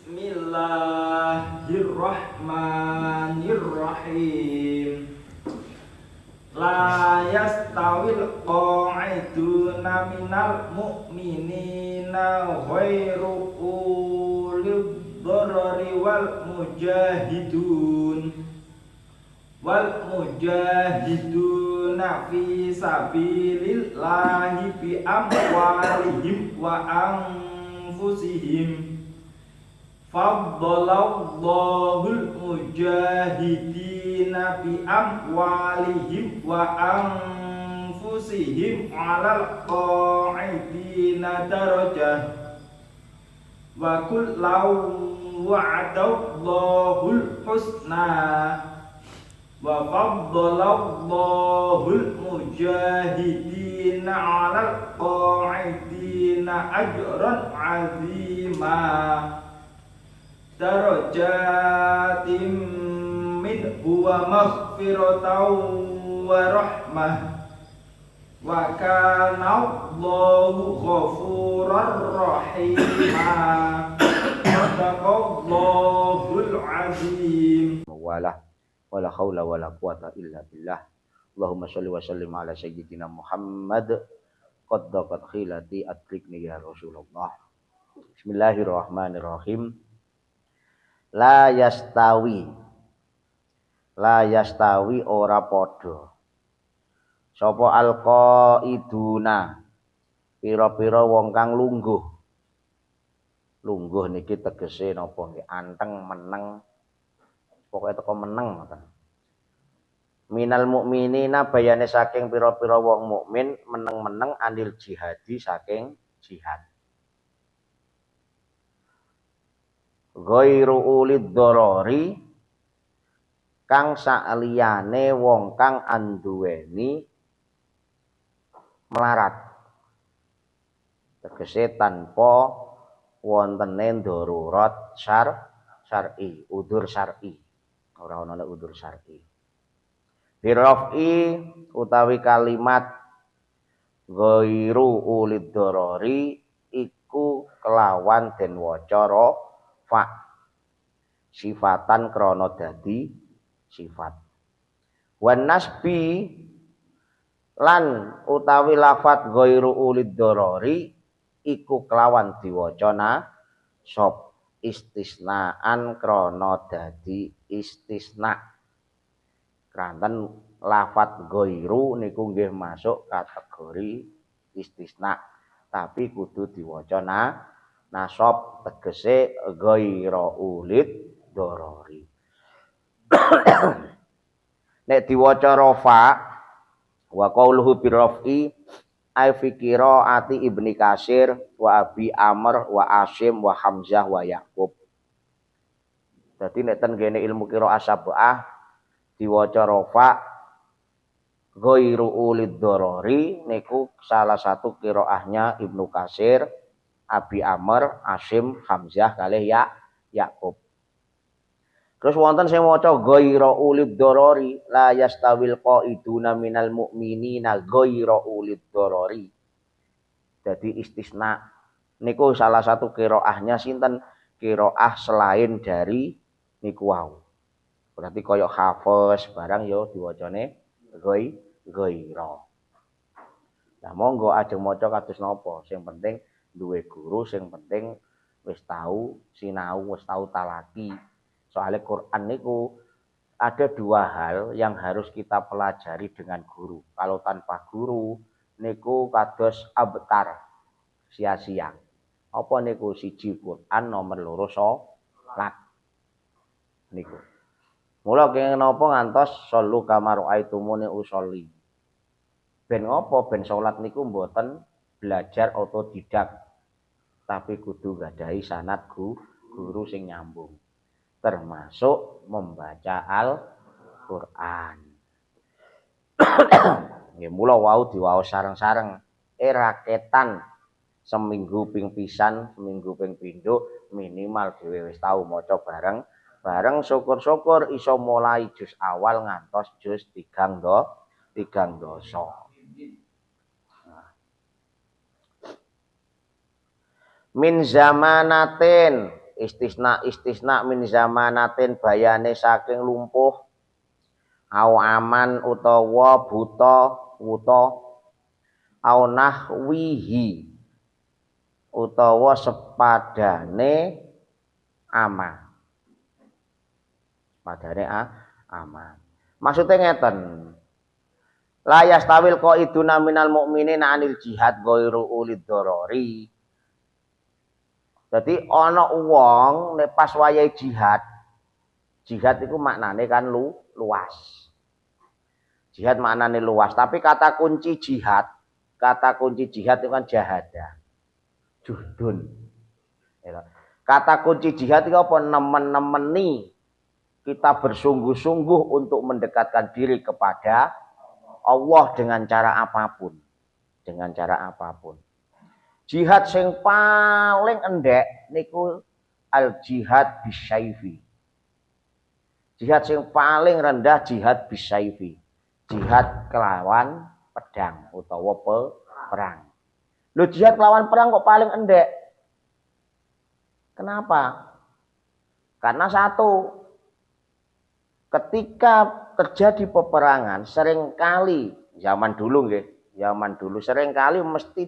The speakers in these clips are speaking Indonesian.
Bismillahirrahmanirrahim. La yastawil qa'iduna minal mu'minina ghairu ulil dharari wal mujahiduna fi sabilillahi bi amwalihim wa anfusihim. Faddalallahu mujahidina bi amwalihim wa anfusihim 'alal qa'idina darajah wa kullau wa'adallahul husna wa faddalallahul mujahidina 'alal qa'idina ajran 'azima darajatim minhu wa maghfiratan wa rahmah wa kana Allahu ghafurar rahima. Sadaqallahul azim. Wala haula wala quwata illa billah. Allahumma sholli wa sallim ala sayyidina Muhammad qaddaqat khilati atlikni ya Rasulullah. Bismillahirrahmanirrahim. La yastawi ora padha sapa alqaiduna pira-pira wong kang lungguh niki tegese napa nggih anteng meneng pokoke teko meneng ngoten. Minal mukminina bayane saking pira-pira wong mukmin meneng-meneng anil jihadi saking jihad. Ghairu ulid dorori kang saliyane wong kang anduweni melarat tegese tanpa wontene darurat syar'i udzur syar'i ora ana udzur syar'i. Birrafi utawi kalimat ghairu ulid dorori iku kelawan den waca fa sifatan krana dadi sifat. Wan nasbi lan utawi lafat ghairu ulid dorori iku kelawan diwaca nasab istisnaan krana dadi istisna. Kranten lafat ghairu niku nggih masuk kategori istisna tapi kudu diwaca nasab tegese ghairu ulid dorori. Nek diwaca rafa wa qauluhu birrafi ay fikira ati Ibni Katsir wa Abi Amr wa Asyim wa Hamzah wa Yaqub. Dadi nek ten gene ilmu qiraah sab'ah diwaca rafa ghairu ulid dorori niku salah satu qiraahnya Ibnu Katsir, Abi Amr, Asyim, Hamzah kalih Yaqub. Terus wonten sing maca ghairu ulid dorori la yastawil qaiduna minal mu'minina ghairu ulid dorori. Jadi istisna niku salah satu qiraahnya sinten? Qiraah selain dari niku wau. Berarti koyok Hafiz barang yo diwacane ghairu. Nah monggo ajeng maca kados napa, sing penting duwe guru, sing penting wis tahu sinau, wis tahu talaki. Soalnya Quran niku ada dua hal yang harus kita pelajari dengan guru. Kalau tanpa guru niku kados abtar, sia-sia. Apa niku? Siji Quran, nomor loro salat. Niku. Mula kenging napa ngantos sallu kama raaitumuni usolli. Ben apa? Ben salat niku mboten belajar otodidak. Tapi kudu gadahi sanad guru sing nyambung. Termasuk membaca Al-Qur'an. Nggih mula wau diwaos sareng-sareng raketan seminggu ping pisan, seminggu ping pindho minimal dhewe wis tau maca bareng syukur-syukur iso mulai juz awal ngantos juz 3 dosa. Min zamanatin istisna min zamanatin bayane saking lumpuh au aman utawa buta wuta au nahwihi utawa sepadane ama. Sepadane ama. Maksudnya ngeten. La yastawil qaiduna minal mu'minina anil jihad ghairu ulid dorori. Jadi ana wong nek pas wayahe jihad. Jihad itu maknane kan luas. Jihad maknane luas, tapi kata kunci jihad itu kan jahadah. Juhdun. Kata kunci jihad itu apa? Nemen-nemeni kita bersungguh-sungguh untuk mendekatkan diri kepada Allah dengan cara apapun. Dengan cara apapun. Jihad sing paling endek niku al jihad bisyaifi. Jihad sing paling rendah jihad bisyaifi. Jihad kelawan pedang utawa perang. Lho jihad kelawan perang kok paling endek? Kenapa? Karena satu, ketika terjadi peperangan seringkali zaman dulu seringkali mesti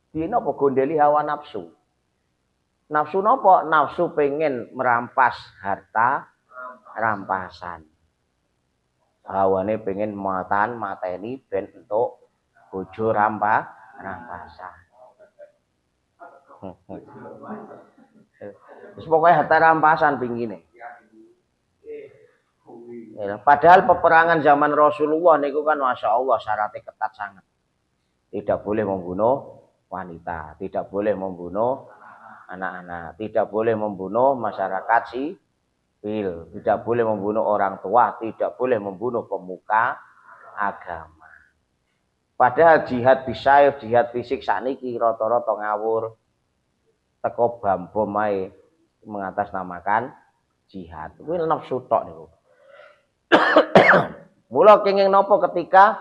di napa gondeli hawa nafsu. Nafsu napa? Nafsu pengen merampas harta rampasan. Hawane pengen mateni ben entuk bojo rampasan. Wis pokoke harta rampasan pingine. Ya, padahal peperangan zaman Rasulullah niku kan Masya Allah syaratnya ketat sangat. Tidak boleh membunuh wanita, tidak boleh membunuh anak-anak, tidak boleh membunuh masyarakat sipil, tidak boleh membunuh orang tua, tidak boleh membunuh pemuka agama. Padahal jihad bisyayf, jihad fisik sakniki rata-rata ngawur teko bom ae mengatasnamakan jihad. Kuwi nafsu tok niku. Mula kenging napa ketika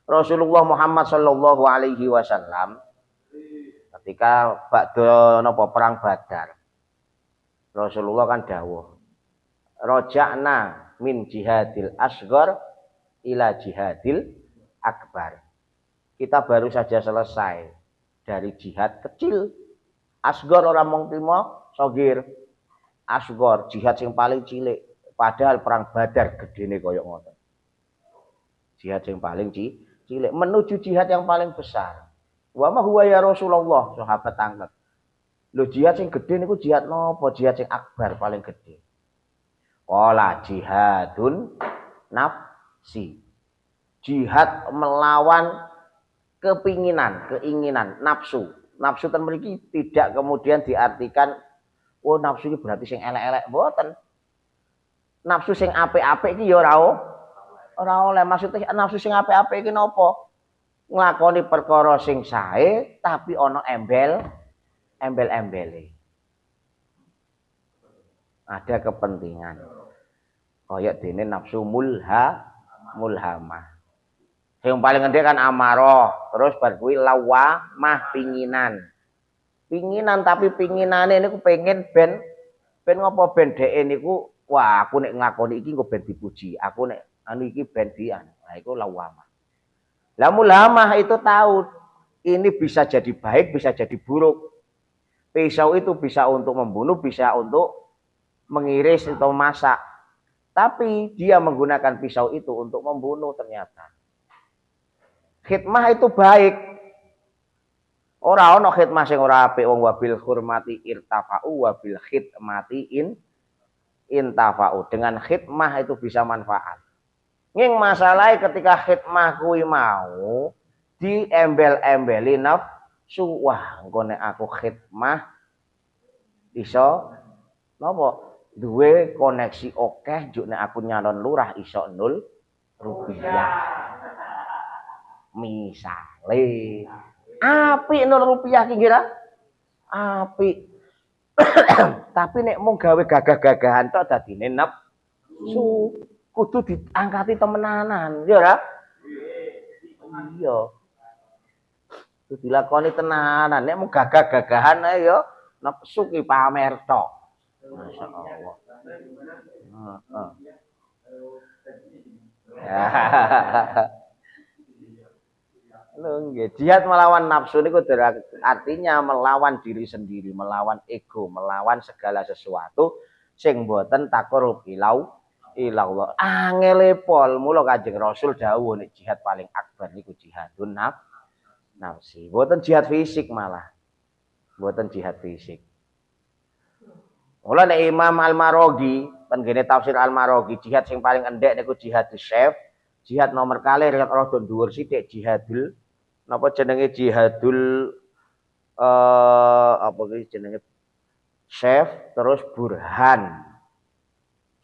Rasulullah Muhammad sallallahu alaihi wasallam ketika badhe napa perang Badar. Rasulullah kan dawuh, "Raja'na min jihadil asghar ila jihadil akbar." Kita baru saja selesai dari jihad kecil. Asghar ora mung trimo sogir. Asghar jihad sing paling cilik. Padahal perang Badar gedene kaya ngoten. Jihad yang paling cilik menuju jihad yang paling besar. Wa ma huwa ya Rasulullah, sahabat angkat. Lho jihad sing gedhe niku jihad napa? Jihad sing akbar paling gedhe. Qala jihadun nafsi. Jihad melawan keinginan, nafsu. Nafsu ten mriki tidak kemudian diartikan oh nafsu iki berarti sing elek-elek, mboten. Nafsu sing apik-apik iki ya ora oleh. Maksudnya nafsu sing apik-apik iki napa? Nglakoni perkara sing sae tapi ana embel-embele. Ada kepentingan. Kaya dene nafsu mulhamah. Yang paling gede kan amarah, terus bar kuwi lawamah pinginan. Pinginan tapi pinginane niku pengen ben ngopo ben dheke niku wah aku nek nglakoni iki engko ben dipuji. Aku nek anu iki ben dian. Nah iku lawamah. Lah mulhamah itu tahu ini bisa jadi baik, bisa jadi buruk. Pisau itu bisa untuk membunuh, bisa untuk mengiris atau masak. Tapi dia menggunakan pisau itu untuk membunuh ternyata. Khidmah itu baik. Ora ana khidmah sing ora apik wong wabil hurmati irtafa'u wabil khidmati intafa'u. Dengan khidmah itu bisa manfaat. Ning masalahnya ketika khidmah kuwi mau diembel-embeli nafsu. Wah, engko nek aku khidmah iso napa? Duwe koneksi akeh juk nek aku nyalon lurah iso 0 rupiah. Misale apik 0 rupiah ki kira apik. Tapi nek mung gawe gagah-gagahan tok dadine nafsu. Kudu diangkati temenanan, ya ora? Iya. Kudu dilakoni tenanan. Nek mung gagah-gagahan ae ya Nafsu ki pamer tok. Masyaallah. Heeh. Lho nggih, jihad melawan nafsu niku artinya melawan diri sendiri, melawan ego, melawan segala sesuatu sing boten takarrub ilallah. Angele pol, mula Kanjeng Rasul dawuh nek jihad paling akbar niku jihadun nafsi. Boten jihad fisik malah. Boten jihad fisik. Mula nek Imam Al-Maraghi, tenggene tafsir Al-Maraghi, jihad sing paling endek niku jihad syef. Jihad nomor kalih rada dhuwur sithik jihadul napa jenenge jihadul apa iki jenenge syef terus burhan.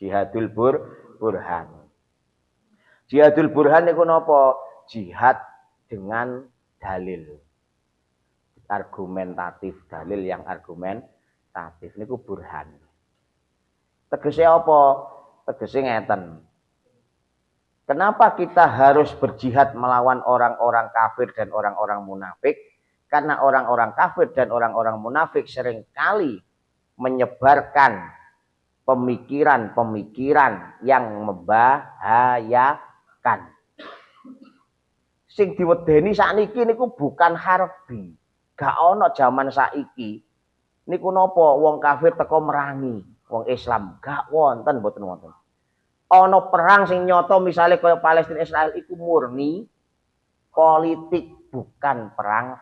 Jihadul burhan. Jihadul burhan niku napa? Jihad dengan dalil. Argumentatif, dalil yang argumentatif niku burhan. Tegese apa? Tegese ngeten. Kenapa kita harus berjihad melawan orang-orang kafir dan orang-orang munafik? Karena orang-orang kafir dan orang-orang munafik seringkali menyebarkan pemikiran-pemikiran yang membahayakan. Sing diwedeni sakniki niku bukan harbi. Gak ana jaman saiki. Niku napa wong kafir teko merangi wong Islam? Gak wonten, mboten wonten. Ana perang sing nyata misalnya kaya Palestina Israel iku murni politik, bukan perang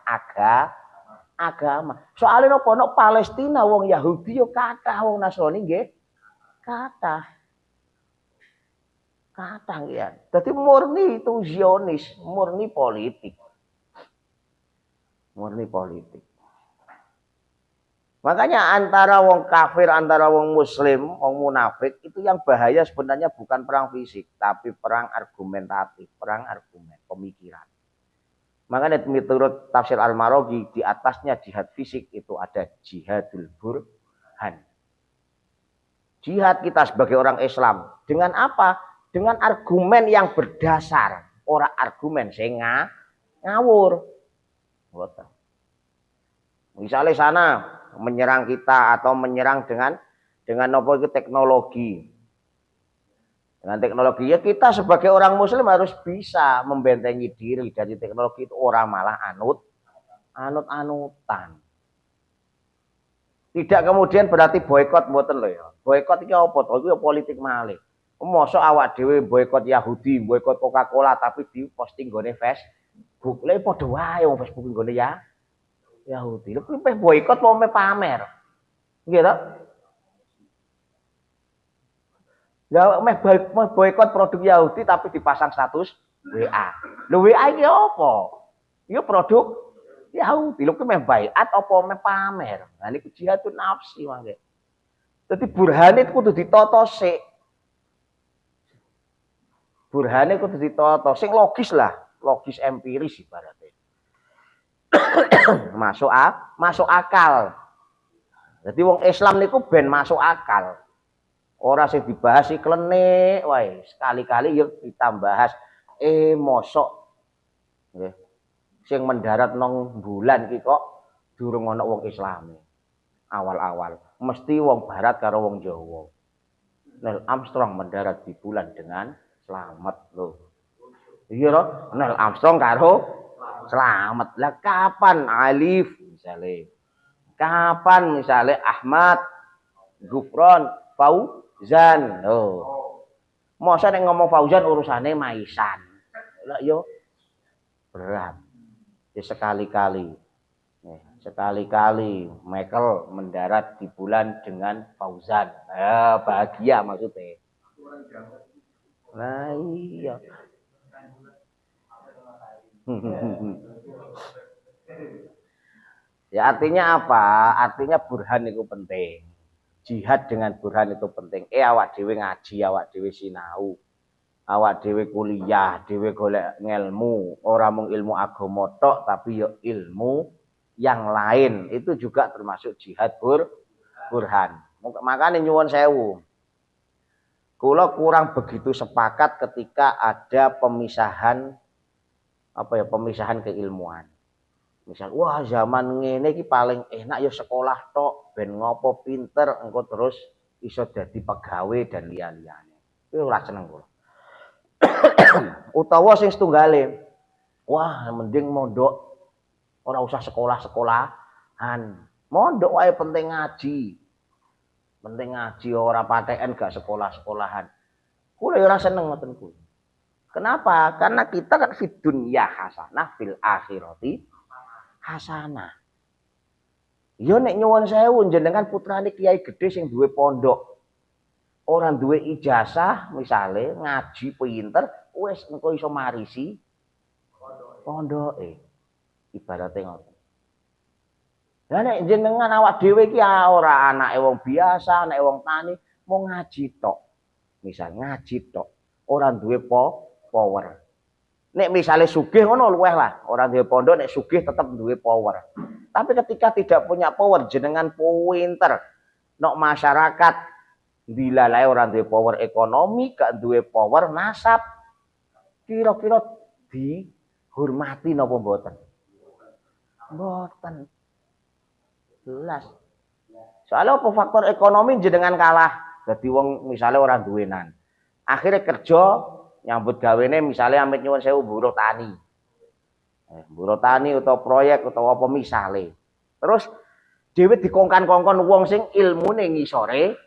agama. Soalnya napa nek Palestina wong Yahudi yo kathah, wong Nasrani nggih kathah. Kathah nggih. Dadi murni itu Zionis, murni politik. Murni politik. Makanya antara wong kafir, antara wong muslim, wong munafik itu yang bahaya sebenarnya bukan perang fisik, tapi perang argumentatif, perang argumen, pemikiran. Makanya menurut tafsir Al-Maraghi di atasnya jihad fisik itu ada jihadul burhan. Jihad kita sebagai orang Islam dengan apa? Dengan argumen yang berdasar, ora argumen sing ngawur. Misalnya sana menyerang kita atau menyerang dengan apa itu teknologi. Dengan teknologi ya kita sebagai orang muslim harus bisa membentengi diri dari teknologi itu, orang malah anut-anutan. Tidak kemudian berarti boikot mboten lho ya. Boikot iki apa to? Iku politik malih. Mosok awak dhewe boikot Yahudi, boikot Coca-Cola tapi di posting gone Facebook. Lha padha wae wong Facebook gone ya. Yahudi. Lha kuwi boikot apa pamer? Nggih to? Ya meh boikot produk Yahudi tapi dipasang status WA. Lho WA iki apa? Ya produk Yahudi. Lho kuwi meh baiat apa meh pamer? Nah niku jihadun nafsi mangke. Dadi burhane kudu ditata sik. Burhane kudu ditata sing logis lah, logis empiris ibaratnya. masuk akal. Jadi wong Islam niku ben masuk akal. Ora sing dibahas iki klenik wae. Sekali-kali yo ditambahas mosok nggih. Sing mendarat nang bulan iki kok durung ana wong Islame. Awal-awal mesti wong barat karo wong Jawa. Neil Armstrong mendarat di bulan dengan selamat loh. Iya loh, Neil Armstrong karo selamat. Lah kapan Alif misalnya? Kapan misalnya Ahmad, Gufron, Fauzan? Oh. Masa nek ngomong Fauzan urusane Maisan. Lah yo berat. Ya sekali-kali. Sekali-kali Michael mendarat di bulan dengan Fauzan. Bahagia maksudnya. Nah iya. Ya artinya apa? Artinya burhan itu penting. Jihad dengan burhan itu penting. Awak dhewe ngaji, awak dhewe sinau. Awak dhewe kuliah, dhewe golek ngelmu, ora mung ilmu agama tok tapi ya ilmu yang lain. Itu juga termasuk jihad burhan. Makanya nyuwun sewu. Kula kurang begitu sepakat ketika ada pemisahan keilmuan. Misal wah zaman ngene iki paling enak ya sekolah tok ben ngopo pinter engko terus iso dadi pegawe dan liya-liyane. Kuwi ora seneng kula. Utawa sing setunggale, wah mending mondok ora usah sekolah-sekolahan. Mondok wae penting ngaji. Penting ngaji ora paten gak sekolah-sekolahan. Kula ora seneng ngoten kuwi. Kenapa? Karena kita kan fid dunya hasanah fil akhirati hasanah. Ya nek nyuwun sewu jenengan putrane kiai gedhe sing duwe pondok. Orang duwe ijazah misale ngaji pinter wis engko iso marisi pondoke. Ibarate ngoten. Lah nek jenengan awak dhewe iki ora anake wong biasa, anake wong tani, mau ngaji tok. Misal ngaji tok, ora duwe power. Nek misale sugih ngono luweh lah, ora duwe pondok nek sugih tetep duwe power. Tapi ketika tidak punya power jenengan pinter nok masyarakat dilalai orang duwe power ekonomi, gak duwe power nasab, kira-kira dihormati napa mboten? Mboten. Jelas. Soalnya apa faktor ekonomi jenengan kalah. Jadi wong misalnya orang duwenan. Akhirnya kerja nyambut gawene misalnya amit nyuwun sewu buruh tani. Buruh tani atau proyek atau apa misale. Terus dhewe dikongkan-kongkon wong sing ilmune ngisore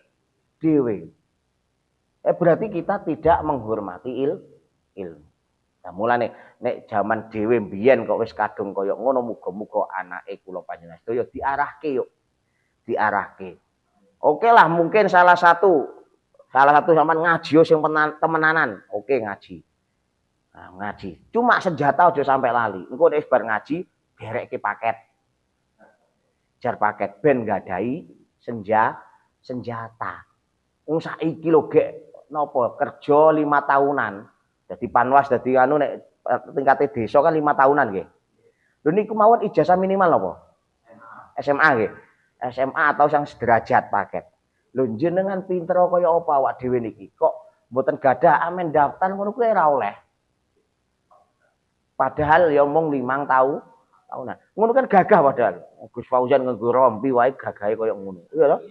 dhewe. Berarti kita tidak menghormati ilmu. Nah mulane nek jaman dhewe mbiyen kok wis kadung kaya ngono muga-muga anake kula panjenengan sedaya diarahke yuk. Diarahke. Oke lah mungkin salah satu sampean ngaji sing temenanan. Oke ngaji. Nah, ngaji. Cuma senjata aja sampai lali. Engko nek bar ngaji derekke paket. Jar paket ben nggadahi senjata. Wong saiki lho gek napa kerja 5 tahunan. Jadi panwas dadi anu nek tingkate desa kan 5 tahunan nggih. Lho niku mawon ijazah minimal napa? SMA nggih. SMA atau yang sederajat paket. Lho jenengan pinter kaya apa awak dhewe niki? Kok mboten gadah amen daftar ngono kuwi ora oleh. Padahal ya mung 5 tahunan. Ngono kan gagah padahal. Gus Fauzan nganggo rompi wae gagahe kaya ngono. Iya toh?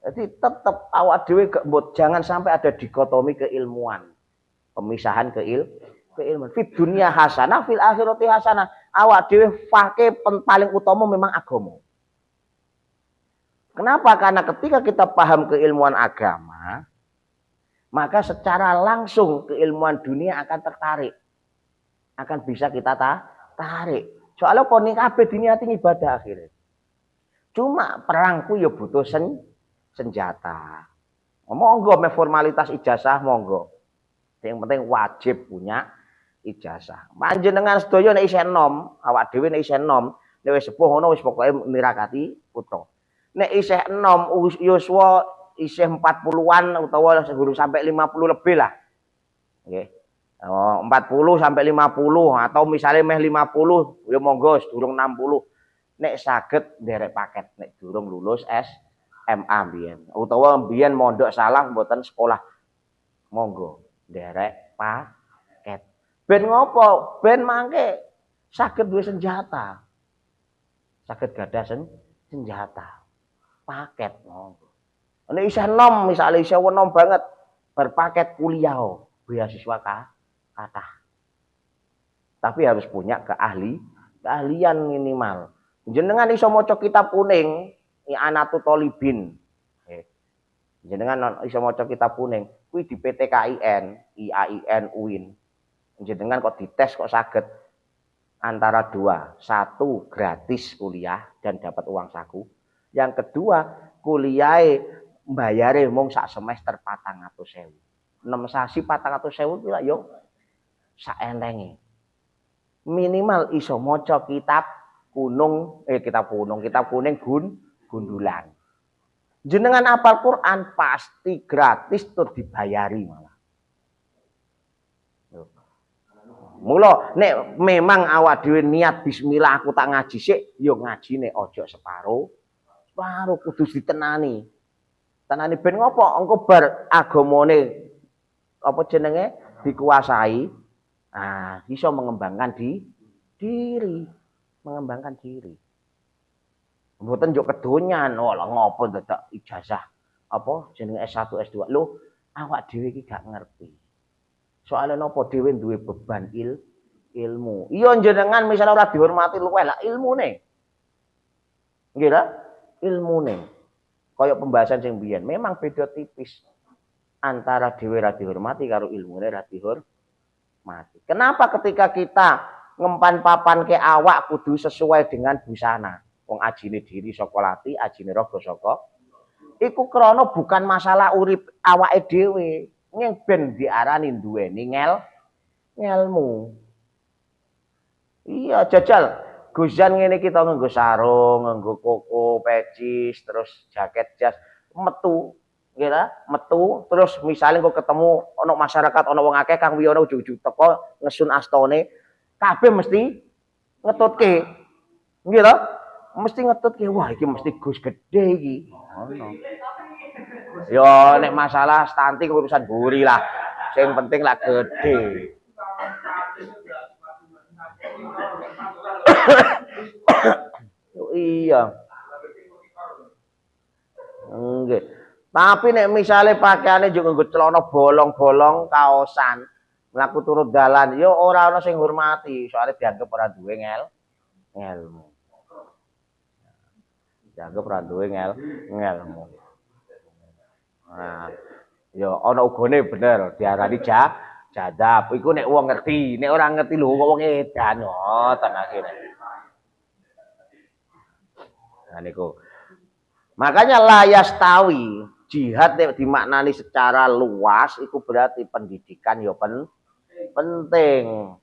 Jadi tetap awak dhewe jangan sampai ada dikotomi keilmuan. Pemisahan keilmuan. Fid dunya hasanah fil akhirati hasanah. Awak dhewe fake paling utama memang agama. Kenapa? Karena ketika kita paham keilmuan agama, maka secara langsung keilmuan dunia akan tertarik. Akan bisa kita tarik. Soalnya koni kabeh diniati ibadah akhirnya. Cuma perangku ya butuh senjata. Monggo me formalitas ijazah monggo. Yang penting wajib punya ijazah. Panjenengan sedaya nek isih enom, awak dhewe nek isih enom, nek wis sepuh ngono wis pokoke nirakati putra. Nek isih enom yuswa isih 40-an utawa guru sampai 50 lebih lah. Nggih. 40 sampai 50 atau misalnya meh 50 ya monggo durung 60. Nek saged nderek paket nek durung lulus SMA mbiyen utawa mbiyen mondok salah mboten sekolah monggo nderek paket ben ngopo ben mangke saged duwe senjata saged gadah senjata paket monggo nek isih enom misale isih enom banget berpaket kuliah beasiswa kathah tapi harus punya keahlian minimal. Jenengan iso maca kitab kuning, I'anatu Thalibin. Jenengan iso maca kitab kuning, kuwi di PTKIN, IAIN, UIN. Jenengan kok dites kok saged antara dua, satu gratis kuliah dan dapat uang saku. Yang kedua, kuliahe mbayare mung sak semester 400.000. 6 sasi 400.000 kuwi lak yo sak entenge. Minimal iso maca kitab kuning gundulan. Jenengan apal Quran pasti gratis tur dibayari malah. Mula nek memang awak dhewe niat bismillah aku tak ngaji sik, yo ngajine aja separo kudu ditenani. Tanane ben ngopo? Engko bar agamane apa jenenge dikuasai. Nah, bisa mengembangkan diri, mengembangkan diri. Mboten njuk kedonyan, oh lah ngopo dadak ijazah apa jenenge S1 S2. Lho, awak dhewe iki gak ngerti. Soale napa dhewe duwe beban ilmu. Iya jenengan misalnya ora dihormati luweh lah ilmune. Nggih ta? Ilmune. Kaya pembahasan sing biyen, memang beda tipis antara dhewe ra dihormati karo ilmune ra dihormati. Kenapa ketika kita ngempan papan ke awak kudu sesuai dengan busana? Wong ajine diri saka lati, ajine raga saka iku krana bukan masalah urip awake dhewe, ning ben diarani duweni ngelmu. Iya, jajal Guzan ngene kita nganggo sarung, nganggo koko, pecis, terus jaket jas, metu, nggih ta? Metu, terus misalnya kok ketemu ana masyarakat ana wong akeh kang wiyono ujug-ujug teko ngesun astane, kabeh mesti ngetutke. Nggih ta? Mesti ngetutke, wah iki mesti Gus gede iki. Ngono. Yo nek masalah stunting urusan buri lah. Sing penting lah gede. Iya. Nggih. Tapi nek misale pakaiane juga nggo celana bolong-bolong kaosan, mlaku turut dalan, ya ora ana sing ngurmati, soalnya dianggap ora duwe ngelmu. Dianggap ora duwe ngelmu. Nah, ya ana ugone bener diarani jadab. Iku nek wong ngerti, nek ora ngerti lho kok wong edan, oh tenake. Nah niku. Makanya layastawi jihad nek dimaknani secara luas itu berarti pendidikan ya penting.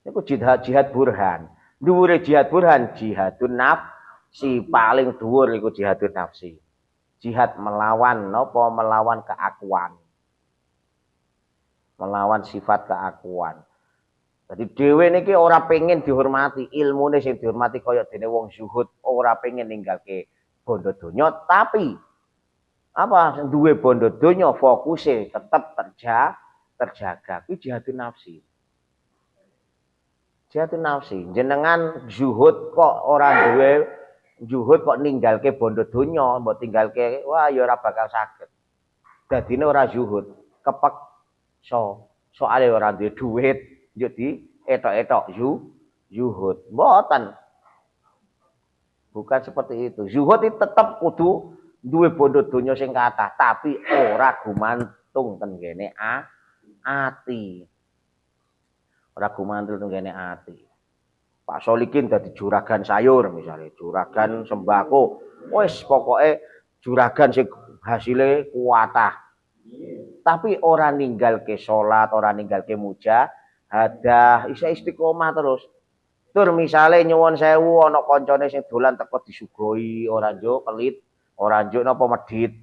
Niku jihad burhan. Dhuwure jihad burhan jihadun nafsi paling dhuwur iku jihadun nafsi. Jihad melawan napa melawan keakuan. Melawan sifat keakuan. Jadi dhewe niki ora pengen dihormati, ilmune sing dihormati kaya dene wong zuhud, ora pengen ninggalke bondo donya, tapi apa duwe bondo donya fokuse tetep terjaga. Kuwi jihadun nafsi. Jihadun nafsi. Jenengan zuhud kok ora duwe zuhud kok ninggalke bondo donya, mbok tinggalke wah ya ora bakal saged. Dadine ora zuhud, kepeksa. Soale ora duwe duit, yo di etok-etok zuhud. Mboten. Bukan seperti itu. Zuhud itu tetap kudu duwe bondo donya sing kathah, tapi ora gumantung ten kene ati. Ora gumantung ten kene ati. Pak Solikin dadi juragan sayur misalnya, juragan sembako. Wis pokoke juragan sing hasile kuatah. Tapi ora ninggalke salat, ora ninggalke mujahadah, isa istiqomah terus. Tur misale nyuwun sewu ana kancane sing dolan teko disugoi, ora njuk pelit, ora njuk napa medhit.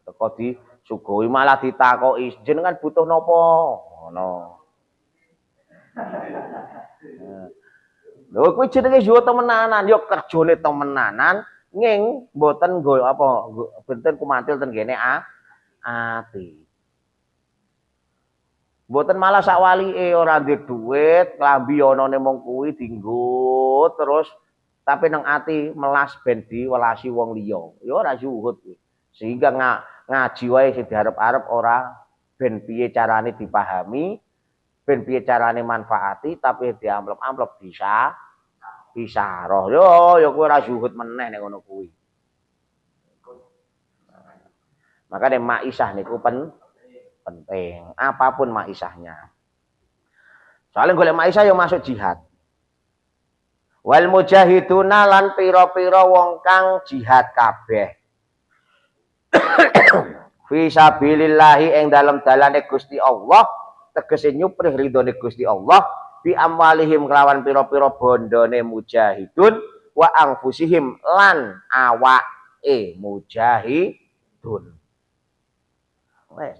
Teko disugoi malah ditakoki, jenengan butuh napa? Ngono. Lho kuwi jenenge yo temenanan, yo kerjane temenanan, nging mboten nggo apa benten kumantil ten kene ati. Mboten malah sak walike ora duwe duit, klambi anane mung kuwi dienggo terus tapi nang ati melas ben diwelasi wong liya. Ya ora zuhud kuwi. Sehingga ngaji wae sing diarep-arep ora ben piye carane dipahami, ben piye carane manfaati tapi diamplop-amplop bisa roh. Yo ya kuwi ora zuhud meneh nek ngono kuwi. Makane maisah niku penting, apapun maisahnya. Soalnya golek maisah yang masuk jihad. Wal mujahiduna lan pira-pira wong kang jihad kabeh. Fi sabilillahi ing dalam dalane Gusti Allah, tegese nyuprih ridhone Gusti Allah, bi amwalihim kelawan pira-pira bondone mujahidun wa anfusihim lan awake mujahidun. Wes.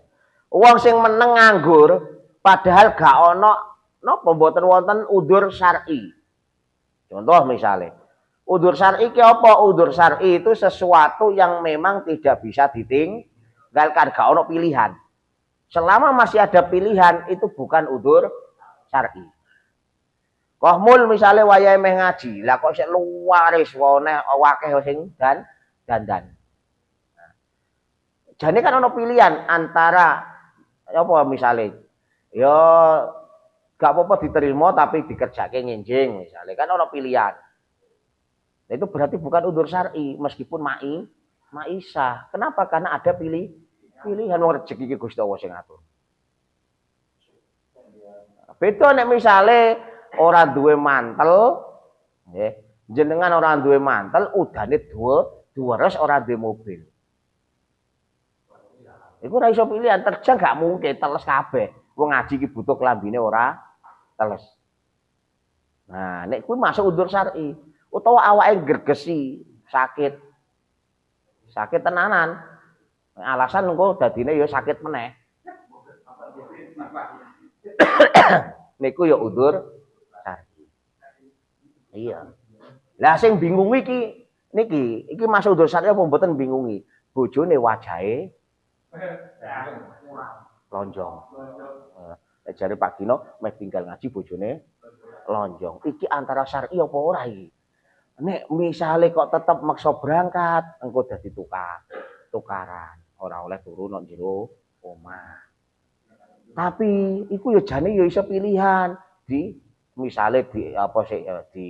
Wong sing meneng nganggur padahal gak ana napa mboten wonten udzur syar'i. Contoh misale Udzur syar'i ki apa? Udzur syar'i itu sesuatu yang memang tidak bisa ditinggalkan, gak ono pilihan. Selama masih ada pilihan itu bukan udzur syar'i. Kohmul misalnya wayahe meh ngaji, lah kok sik luaris wone akeh sing dandan. Jane kan ono pilihan antara apa misalnya ya gak apa-apa diterima tapi dikerjake nginjing misalnya kan ono pilihan. Nah, itu berarti bukan udzur syar'i meskipun maisah. Kenapa? Karena ada pilihan wong rezeki iki Gusti Allah sing ngatur. Beda nek misale ora duwe mantel, nggih. Jenengan ora duwe mantel, udane duweres ora duwe mobil. Iku ora iso pilihan, terjang gak mungkin teles kabeh. Wong ngaji iki butuh klambine ora teles. Nah, nek kuwi masuk udzur syar'i. Utawa awake gregesi, sakit. Sakit tenanan. Alasan engko dadine ya sakit meneh. Niku ya udzur syar'i. Iya. Lah sing bingung iki iki masuk udzur syar'i apa mboten bingungi? Bojone wajahe lonjong. Nek jare Pak Dino meh tinggal ngaji bojone lonjong. Iki antara syar'i apa ora iki? Nek misale kok tetep maksa berangkat, engko dadi tukaran. Ora oleh turu nang jero omah. Tapi iku ya jane ya iso pilihan di misale di apa sih di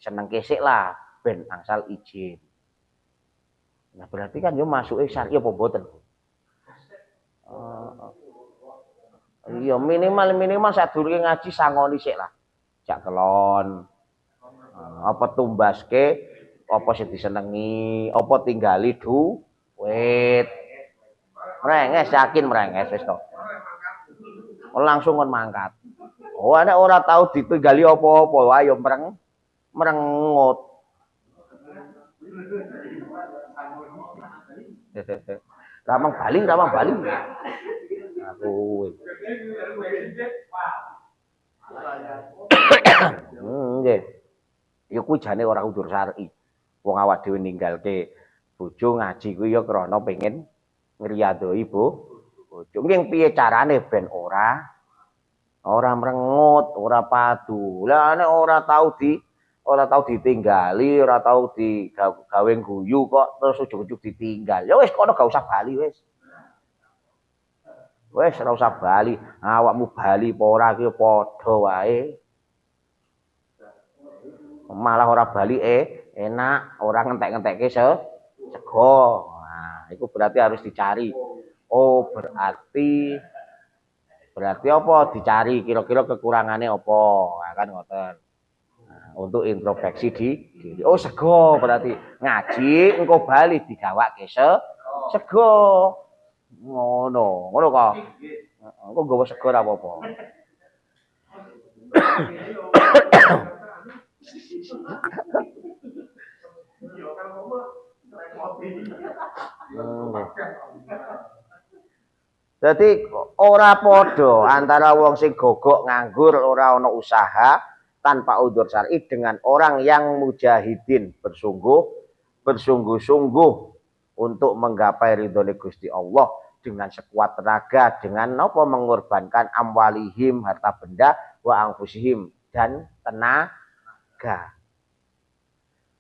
senengke sik lah ben angsal izin. Nah berarti kan yo masuke syar'i apa mboten? Iya minimal sadurunge ngaji sangoni sik lah. Jak kelon. Apa tumbaske apa sing disenengi, apa tinggali duit. Mrenges yakin mrenges wis to. Langsung kon mangkat. Oh, nek ora tau ditinggali apa-apa wae ya merengut. Ramang Bali. Aku. Nggih. Ya kuwi jane ora udzur syar'i. Wong awak dhewe ninggalke bojo ngaji kuwi ya krana pengen ngriyadoi bojo. Nggih piye carane ben ora merengut, ora padu. Lah nek ora tau ditinggali, ora tau digawe guyu kok terus ujug-ujug ditinggal. Ya wis kono gak usah bali wis. Wis ora usah bali. Awakmu bali apa ora ki padha wae. Malah ora bali enak, ora ngentek-ngentekke sego. Nah, itu berarti harus dicari. Oh, berarti apa dicari kira-kira kekurangannya apa. Nah, kan ngoten. Nah, untuk introspeksi diri. Oh, sego berarti ngaji engko bali digawake sego. Ngono kok. Engko nggawa sego ora apa-apa. Jadi ora padha antara wong sing gogok nganggur ora ana usaha tanpa udzur syar'i dengan orang yang mujahidin bersungguh-sungguh untuk menggapai ridhone Gusti Allah dengan sekuat tenaga dengan apa mengorbankan amwalihim harta benda wa anfusihim dan tenaga.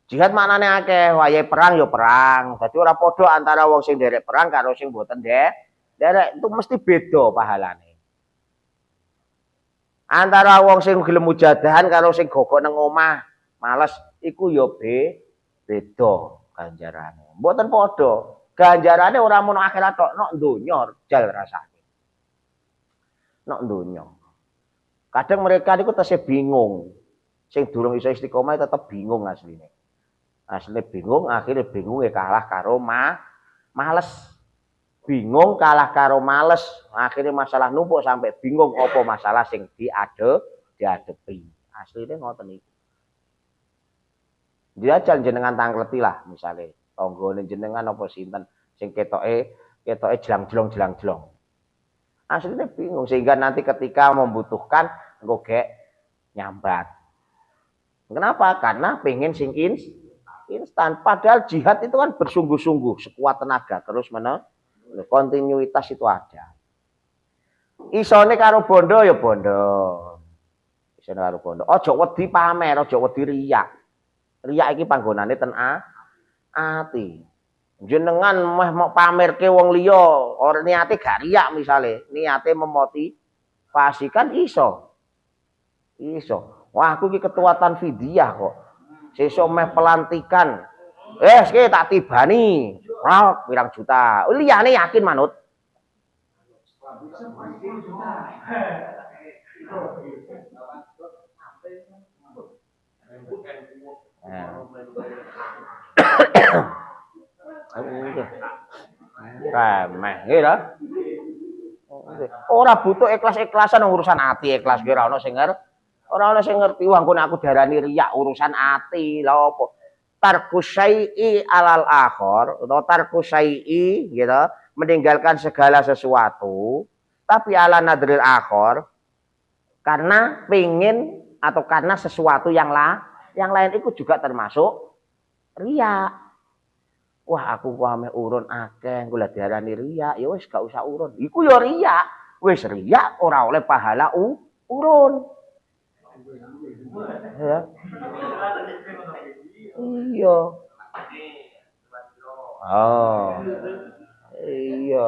Jihad maknane akeh, wayahe perang ya perang. Dadi ora padha antara wong sing nderek perang karo sing mboten nderek itu mesti beda pahalane. Antara wong sing gelem mujadahan karo sing gogok nang omah, males iku ya beda ganjarane. Mboten padha. Ganjarane ora mono akhirat tok, nek donya jal rasane. Nek donya. Kadang mereka niku tesih bingung. Sing durung iso istiqomah tetep bingung asline. Asline bingung, akhirnya bingung kalah karo males. Bingung kalah karo males, akhirnya masalah numpuk sampai bingung apa masalah sing diadepi. Asline ngoten iki. Diajal jenengan tangkleti lah misale, tanggane jenengan apa sinten sing ketoke jelang-jelong. Asline bingung sehingga nanti ketika membutuhkan engko gek nyambat. Kenapa? Karena pengen sing instan. Padahal jihad itu kan bersungguh-sungguh, sekuat tenaga, terus kontinuitas itu ada. Isone karo bondo ya bondo. Isone karo bondo. Aja wedi pamer, aja wedi riyak. Riyak iki panggonane ten ati. Jenengan meh mau pamerke wong liya, ora niate gak riyak misale, niate memotivasikan iso. Iso. Wah, aku iki ketua Tanfidiyah kok. Sesuk meh pelantikan. Ki tak tibani. Wah, pirang juta. Liyane yakin manut. Remeh gitu. Ora butuh ikhlas-ikhlasan urusan ati, ikhlas ki ora ono sing ngerti. Wah, aku darani riyak urusan ati. Lha opo? Tarkusai'i alal akhor atau tarkusai'i gitu, meninggalkan segala sesuatu tapi ala nadril akhor karena pingin atau karena sesuatu yang lain itu juga termasuk riya. Wah, aku ame urun akeh kula diarani riya, ya wis gak usah urun. Iku ya riya. Wis riya ora oleh pahala urun. Ya. Iya. Oh. Iya.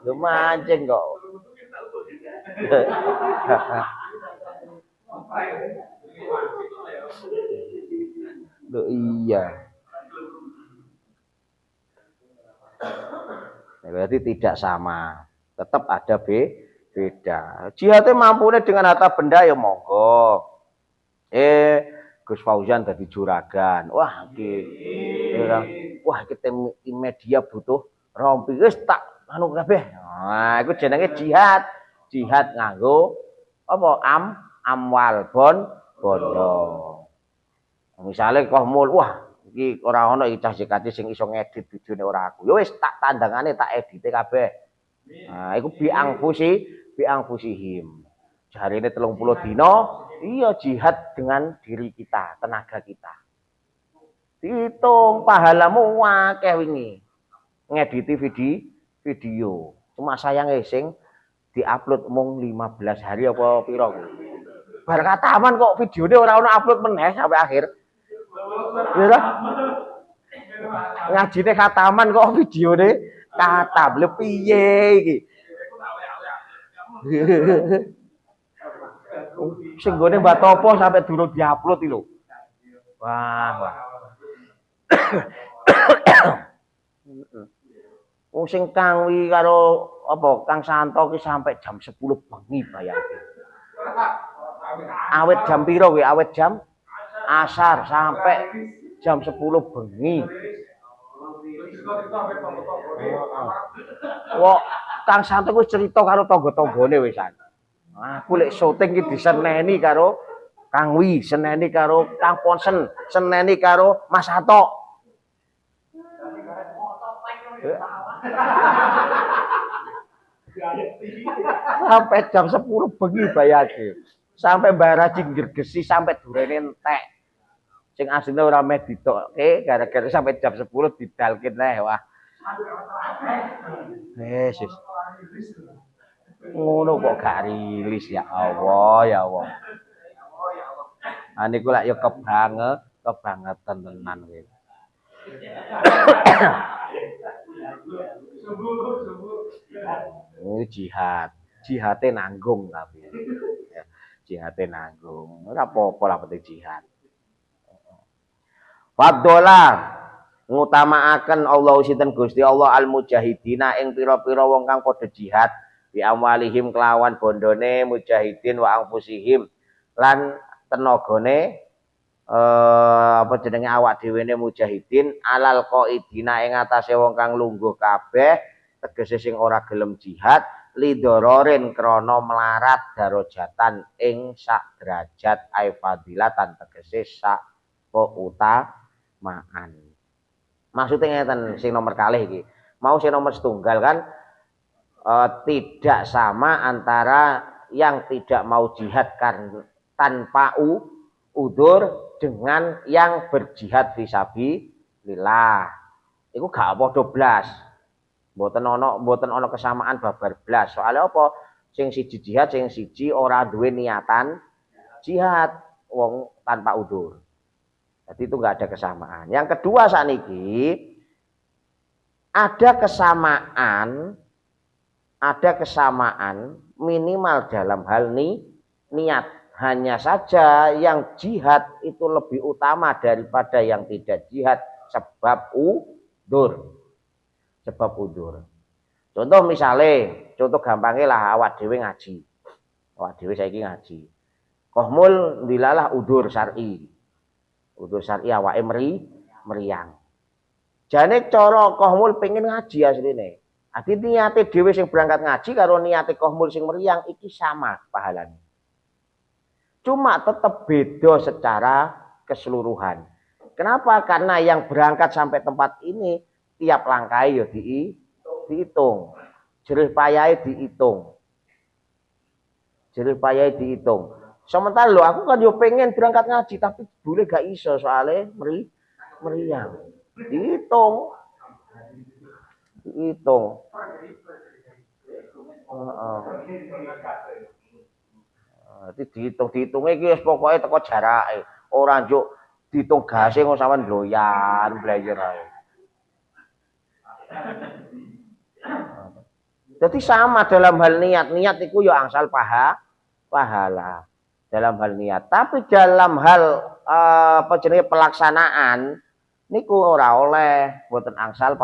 Lu mancing kok. Loh iya. Berarti tidak sama. Tetap ada beda. Jihadnya mampune dengan harta benda ya monggo. Gus Fauzan dadi juragan. Wah, wah kita media butuh rompi wis tak anu kabeh. Nah, iku jenenge jihad. Jihad nganggo apa amwal bondo. Misalnya kok mul, wah iki ora ono iki cah-cah sing iso ngedit videone ora aku. Ya wis tak tandangane tak edite kabeh. Nah, iku biangfusihim. Jarine 30 dina, iya jihad dengan diri kita, tenaga kita. Dihitung pahalamu akeh wingi. Ngediti video. Cuma sayangnya sing diupload mung 15 hari apa pira kuwi. Bar kataman kok videone ora ono upload meneh sampai akhir. Ya ngajine khataman kok videone katam. Lha piye iki? Sing gone Mbak Topo sampai durung diupload iki lho. Wah. Sing Kang wi karo apa Kang Santo ki sampai jam 10 bengi bayangke. Awet jam piro kuwi? Awet jam asar sampai jam 10 bengi. Wah, Kang Santo ku cerita karo tangga-tanggane wisan. Aku lek syuting ki diseneni karo Kang Wi, seneni karo Kang Ponsen, seneni karo Mas Sato. Sampai jam 10 bengi bayake. Sampai bara jinggregesi sampai durene entek. Sing asline ora meh ditokke gara-gara sampai jam 10 didalke neh wah. Yesus. Ngono kok gak rilis ya Allah ya Allah. Niku lak ya kebangetan tenan kowe. Oh jihad. Jihate nanggung tapi. Ya, jihate nanggung. Ora apa-apa lah penting jihad. Faddola ngutamaaken Allah sinten Gusti Allah al mujahidina ing pira-pira wong kang padha jihad bi amwalihim kelawan bondone mujahidin wa anfusihim lan tenagane apa jenenge awak dhewene mujahidin alal qaidina ing atase wong kang lungguh kabeh tegese sing ora gelem jihad lidororin krana melarat darajatan ing sak derajat ai fadilatan tegese sak maan. Maksudnya ngeten sing nomor kalih iki. Mau sing nomor setunggal kan tidak sama antara yang tidak mau jihad tanpa udur dengan yang berjihad fisabilillah. Iku gak padha blas. Mboten ana kesamaan babar blas. Soale apa? Sing siji jihad, sing siji ora duwe niatan jihad wong tanpa udur. Jadi itu enggak ada kesamaan. Yang kedua sakniki ada kesamaan minimal dalam hal niat. Hanya saja yang jihad itu lebih utama daripada yang tidak jihad sebab udur. Contoh misalnya, contoh gampangnya lah awak dhewe ngaji. Awak dhewe saiki ngaji. Kohmul dilalah udur syar'i. Udur syar'i awake meriang. Jane cara kohmul pengen ngaji asline. Ati niate dhewe sing berangkat ngaji karo niate kohmul sing meriang iki sama pahalane. Cuma tetap beda secara keseluruhan. Kenapa? Karena yang berangkat sampai tempat ini tiap langkah ya dihitung. Jerih payahe dihitung. Sementara lho aku kan yo pengen berangkat ngaji tapi boleh gak iso soalnya meriang. Dihitung. Dihitungnya iki pokoke teko jarake. Ora njuk dihitung gase ngono sampean loyan belajar ae. Jadi sama dalam hal niat itu ya angsal pahala dalam hal niat. Tapi dalam hal pelaksanaan niku ora oleh boten angsal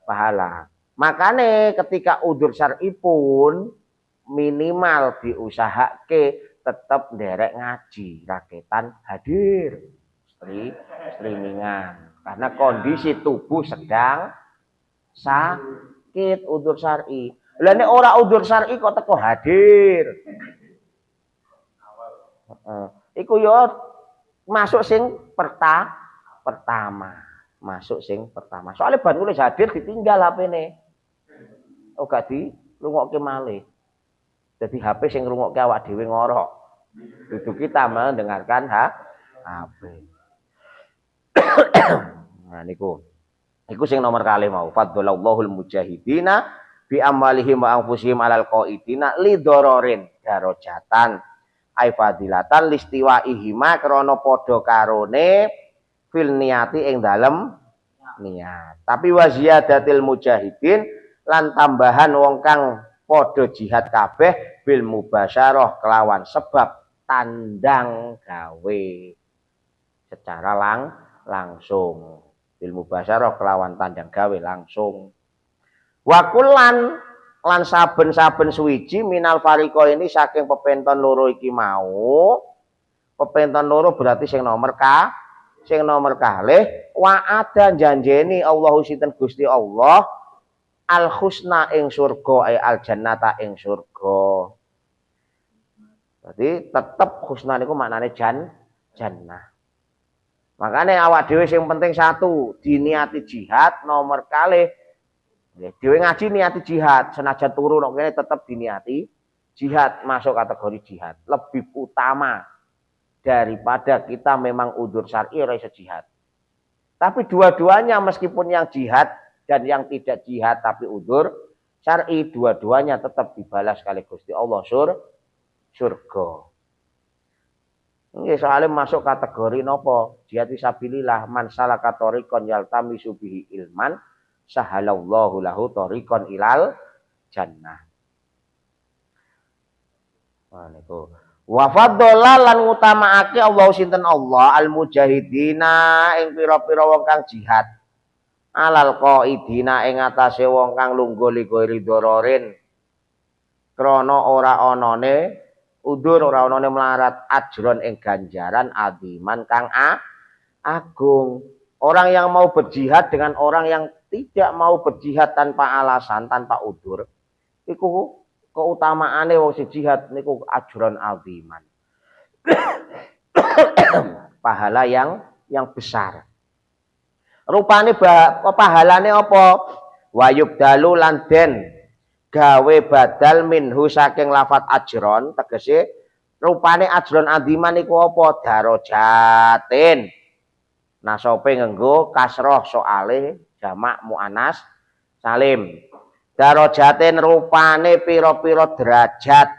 pahala. Makanya ketika udzur syar'i pun minimal diusahake tetap nderek ngaji, raketan hadir, streamingan. Karena kondisi tubuh sedang sakit udzur syar'i. Lah nek ora udzur syar'i kok teko hadir. Iku yo masuk sing pertama. Soalnya bar nulis hadir ditinggal HP-ne. Oh gak dirungokke malih. Jadi HP sing ngrungokke awak dhewe ngorok. Dudu kita mendengarkan HP. Nah niku. Iku sing nomor kalih mau. Fadlallahul mujahidina bi amalihim wa anfusihim alal qaidina lidororin darajatan. Ai fadilatan listiwaihima krana padha karone fil niati ing dalem niat. Tapi waziyadatil mujahidin lan tambahan wong kang padha jihad kabeh bil mubasyarah kelawan sebab tandang gawe secara langsung. Bil mubasyarah kelawan tandang gawe langsung. Wa kullan lan saben-saben suwiji minal fariqo ini saking pepenton loro iki mau. Pepenton loro berarti sing nomor kalih wa'ada janjeni Allahu sinten Gusti Allah al husna ing surga ay al jannata ing surga. Berarti tetep husna niku maknane jannah. Makane awak dhewe sing penting satu diniati jihad, nomor kalih dhewe ngaji niati jihad, senajan turu nek kene tetep diniati jihad, masuk kategori jihad. Lebih utama daripada kita memang udzur syar'i ora iso jihad. Tapi dua-duanya meskipun yang jihad dan yang tidak jihad tapi udzur syar'i dua-duanya tetap dibalas kali Gusti Allah surga. Nggih soalnya masuk kategori napa? Jihad fisabilillah man salaka tariqan yaltamisu bihi ilman sahalallahu lahu tariqan ilal jannah. Niku. Wa faddala lan ngutamaake Allah sinten Allah al mujahidina ing pira-pira wong kang jihad. Alal qaidina ing atase wong kang lungguh ligori dororin. Krana ora onone udur ora onone melarat ajron ing ganjaran adiman kang agung. Orang yang mau berjihad dengan orang yang tidak mau berjihad tanpa alasan, tanpa udur, iku keutamaane wong sing jihad niku ajron aziman. Pahala yang besar. Rupane pahalane apa? Wayub dalu lan den gawe badal minhu saking lafat ajron tegese rupane ajron adiman iku apa darajatin nasope nganggo kasroh soale jamak muannas salim darajatin rupane pira-pira derajat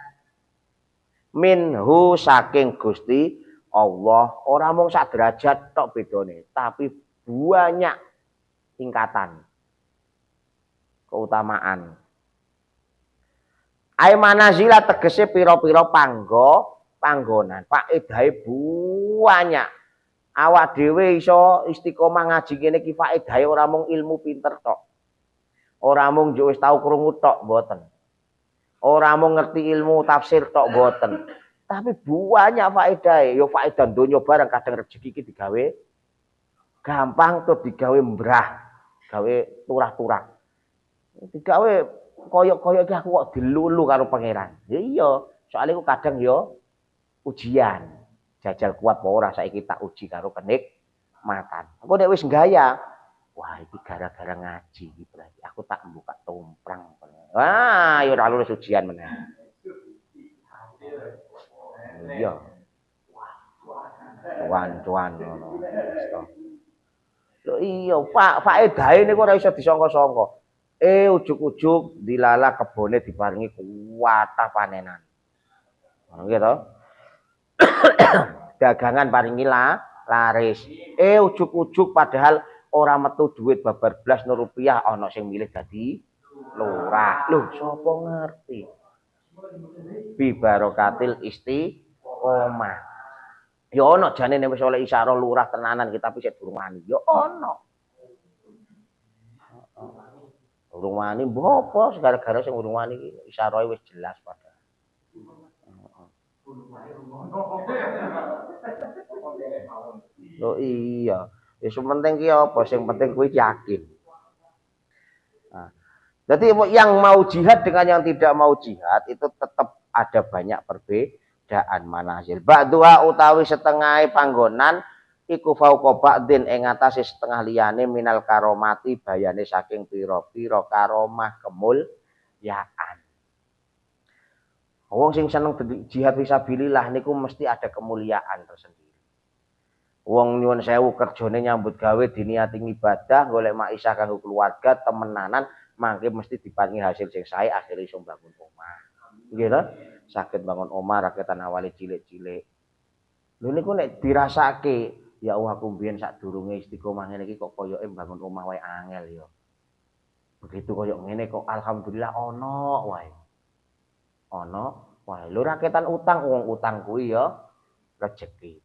minhu saking Gusti Allah ora mung sak derajat tok bedone tapi banyak tingkatan keutamaan. Ai manazila tegese pira-pira panggonan. Faedahe banyak. Awak dhewe iso istiqomah ngaji kene iki faedahe ora mung ilmu pinter tok. Ora mung yo wis tau krungu tok mboten. Ora mung ngerti ilmu tafsir tok mboten. Tapi banyak faedahe. Yo faedah donya bareng kadang rezeki iki digawe gampang tuh digawe mbrah, gawe turah-turah. Digawe koyok-koyok iki aku kok dilulu karo pangeran. Ya iya, soalnya aku kadang yo ujian. Jajal kuat apa ora saiki tak uji karo kenikmatan. Aku nek wis gaya, wah iki gara-gara ngaji iki berarti aku tak buka tumprang. Wah, yo ora lulus ujian meneh. Iya. Cuan-cuan ngono. Lho iya, Pak, faedahe niku ora iso disangka-sangka. Ujug-ujug dilala kebone diparingi kuwatah panenan. Ngono gitu. Dagangan paringi laris. Ujug-ujug padahal ora metu duit babar blas rupiah ana sing milih dadi lurah. Lho, sapa ngerti? Bi barokatil istiqomah. Ya ana jane nek wis oleh isyarah lurah tenanan kita tapi sik durung wani. Ya ana. Urung wani mbok apa gara-gara sing urung wani iki isyarahe wis jelas padahal. Loh iya, ya sing penting ki apa? Sing penting kuwi yakin. Nah, jadi yang mau jihad dengan yang tidak mau jihad itu tetap ada banyak perbedaan manazil. Ba'dua utawi setengah panggonan iku fauqa ba'din ing atase setengah liyane minal karomati bayane saking pira-pira karomah kemulyaan. Wong sing seneng jihad fisabilillah niku mesti ada kemuliaan tersendiri. Wong nyuwun sewu kerjane nyambut gawe diniati ibadah golek maisha kanggo keluarga temenanan mangke mesti diparingi hasil sing sae akhire iso bangun omah. Nggih to? Saged bangun omah rakyatan awale cilik-cilik. Lho niku nek dirasake ya Allah aku mbiyen sadurunge istiqomah ngene iki kok koyoke bangun omah wae angel ya. Begitu koyo ngene kok alhamdulillah ana wae. Ana wae. Lho rakyatan utang wong utang kuwi ya rezeki.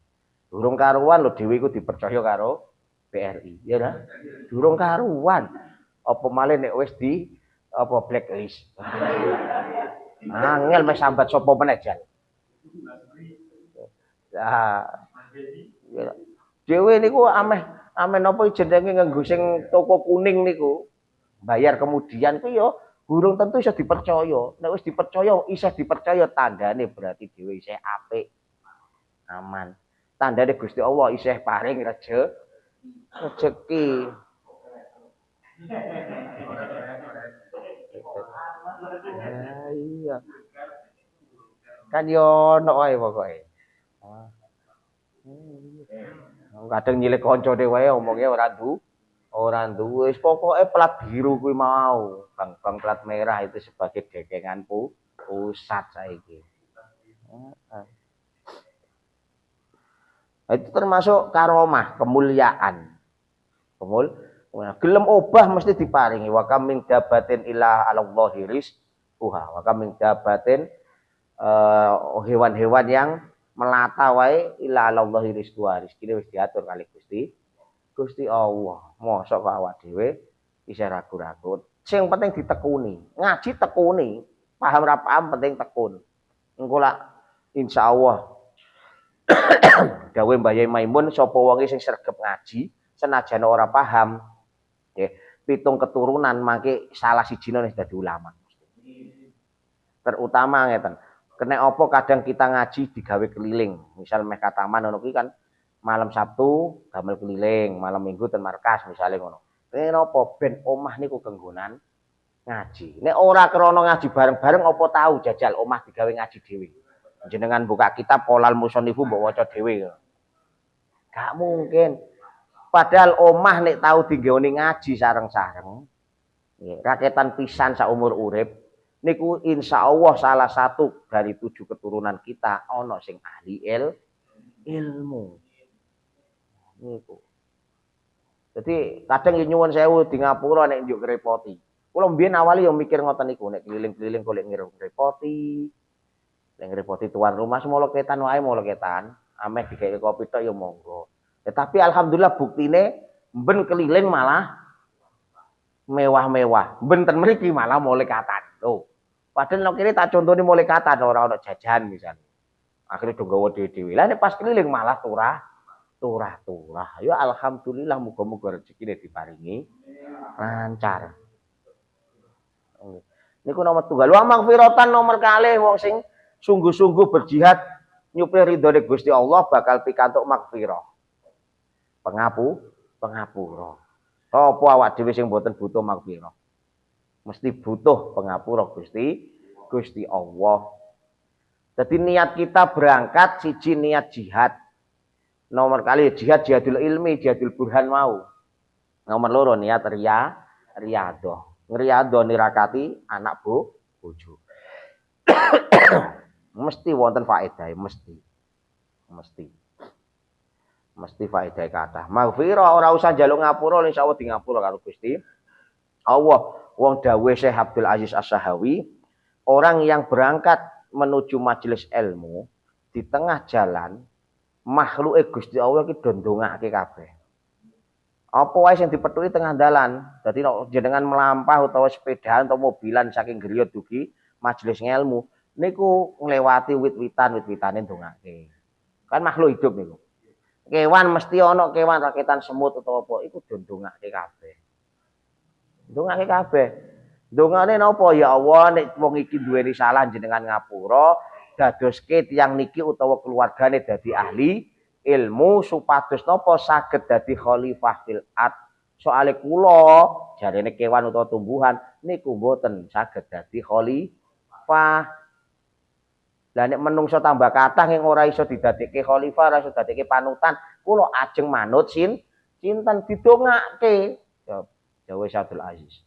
Durung karuan lho dhewe iku dipercaya karo BRI, ya ora? Durung karuan. Apa malih nek wis di apa blacklist. Angel meh sambat sapa meneh jan. Lah dhewe niku ameh napa jenenge nganggo sing toko kuning niku. Bayar kemudian ku ya durung tentu iso dipercaya. Nek wis dipercaya isih dipercaya tandane berarti dhewe isih apik. Aman. Tandane Gusti Allah isih paring rezeki. Iya. Kan yo ono wae pokoke. Kadang nyilek kancane wae omonge ora duwe. Wis pokoke plat biru kuwi mau. Bang plat merah itu sebagai dekengan pusat saiki. Itu termasuk karomah, kemuliaan. Gelem obah mesti diparingi wa kam min dabatin ila Allahi rizquha wa kam min dabatin hewan-hewan yang melata wae ila Allahi rizquha rezekine wis diatur kali Gusti Allah. Mosok kok awak dhewe isih ragu-ragu. Sing penting ditekuni. Ngaji tekuni, paham ra paham penting tekun. Engko lak insyaallah dawuh Mbah Yai Maimun sapa wonge sing sregep ngaji senajan ora paham nggih 7 keturunan mangke salah sijine wis dadi ulama. Terutama ngeten. Kena apa kadang kita ngaji digawe keliling. Misal meh kataman ngono kuwi kan malam Sabtu damel keliling, malam Minggu ten markas misale ngono. Kenapa ben omah niku genggonan Ngaji. Nek ora krana ngaji bareng-bareng apa tahu jajal omah digawe ngaji dhewe. Jenengan buka kitab Polal Musonifu mbok waca dhewe. Gak mungkin. Padahal omah nek tahu digawani ngaji sareng-sareng, raketan pisan saumur urip, niku insya Allah salah satu dari 7 keturunan kita ono sing ahli ilmu. Niku. Jadi kadang nyuwun sewu di ngapura nek njuk ngrepoti. Kula mbiyen awali yo mikir ngoten niku nek keliling-keliling golek ngrepoti. Nek ngrepoti tuan rumah semono ketan wae mono ketan, ameh digawe kopi tok yo monggo. Tetapi alhamdulillah buktine ben keliling malah mewah-mewah. Benten mriki malah mulai katan. Loh. Padahal nek kene tak contoni mulai katan ora ono jajan misalnya. Akhirnya do nggawa dhewe-dhewe. Lah nek pas keliling malah turah. Ya alhamdulillah muga-muga rezekine diparingi lancar. Niku nomor tunggal. Wa magfiratan nomor kalih wong sing sungguh-sungguh berjihad nyupri ridhone Gusti Allah bakal pikantuk magfirah. Pengapura. Apa awak dhewe sing mboten butuh magfirah? Mesti butuh pengapura Gusti Allah. Jadi niat kita berangkat siji niat jihad. Nomor kali jihadul ilmi, jihadul burhan mau. Nomor loro niat riyadhah. Ngriyadhah nirakati anak bojo. Mesti wonten faedahe, mesti faedah kathah. Maghfirah ora usah njaluk ngapura, insyaallah di ngapura karo Gusti Allah. Wong dawuh Syekh Abdul Aziz As-Sahawi, orang yang berangkat menuju majelis ilmu di tengah jalan makhluke Gusti Allah iki do ndongake kabeh. Apa wae sing dipethuki tengah dalan. Dadi nek jenengan melampah utawa sepedaan utawa mobilan saking griya dugi majelis ilmu niku nglewati wit-witane ndongake. Kan makhluk hidup niku. Kewan mesti ana kewan rakitan semut utawa apa iku ndongake kabeh. Ndongake kabeh. Ndongane napa ya Allah nek wong iki duwe risalah jenengan ngapura dadoske tiyang niki utawa keluargane dadi ahli ilmu supados napa saged dadi khalifah fil ard. Soale kula jarene kewan utawa tumbuhan niku mboten saged dadi khalifah. Lah nek menungso tambah kathah sing ora iso didadekke khalifah, ora iso dadekke panutan, kula ajeng manut sinten didongake. Jawa Abdul Aziz.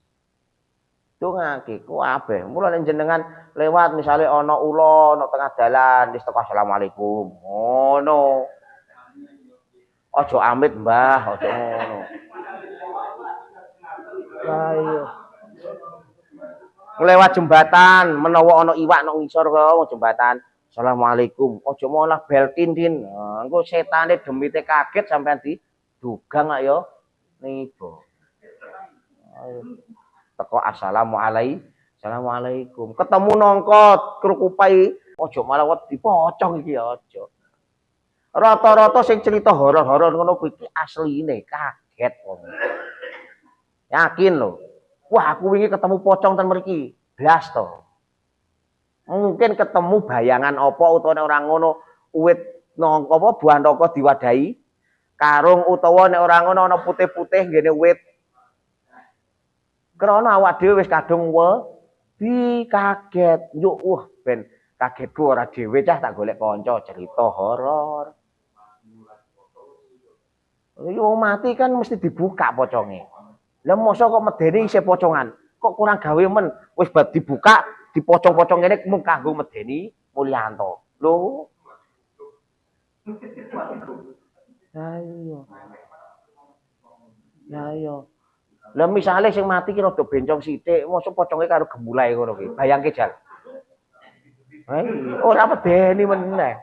Dongake ku kabeh. Mula nek jenengan lewat misale ana ula ana tengah dalan wis teko asalamualaikum. Ngono. Aja amit, Mbah, aja ngono. Lah iya. Lewat jembatan, menawa ana iwak nang ngisor kok jembatan. Assalamualaikum. Aja malah beltin din. Engko setane demite kaget sampean didugang kok ya nibo. Teko assalamualaikum. Ketemu nongkot krukupai aja malah dipocong iki ya aja. Rata-rata sing cerita horor-horor ngono kuwi asline kaget wong. Yakin lho. Wah, aku wingi ketemu pocong ten mriki. Blas to. Mungkin ketemu bayangan apa utawa nek ora ngono uwit nang apa buah ndaka diwadahi karung utawa nek ora ngono ana putih-putih ngene uwit. Krana awak dhewe wis kadung wedi kaget. Yo ben kagetku ora dhewe cah tak golek kanca cerita horor. Yo mati kan mesti dibuka poconge. Lah mosok kok medeni isih pocongan. Kok kurang gawe men wis bad dibuka dipocong-pocong ngene mung kanggo medeni Mulyanto. Lho. Lah iya. Lah misale sing mati ki rada bencong sithik, mosok poconge karo gemulahe ngono ki. Bayangke jan. Ora medeni meneh.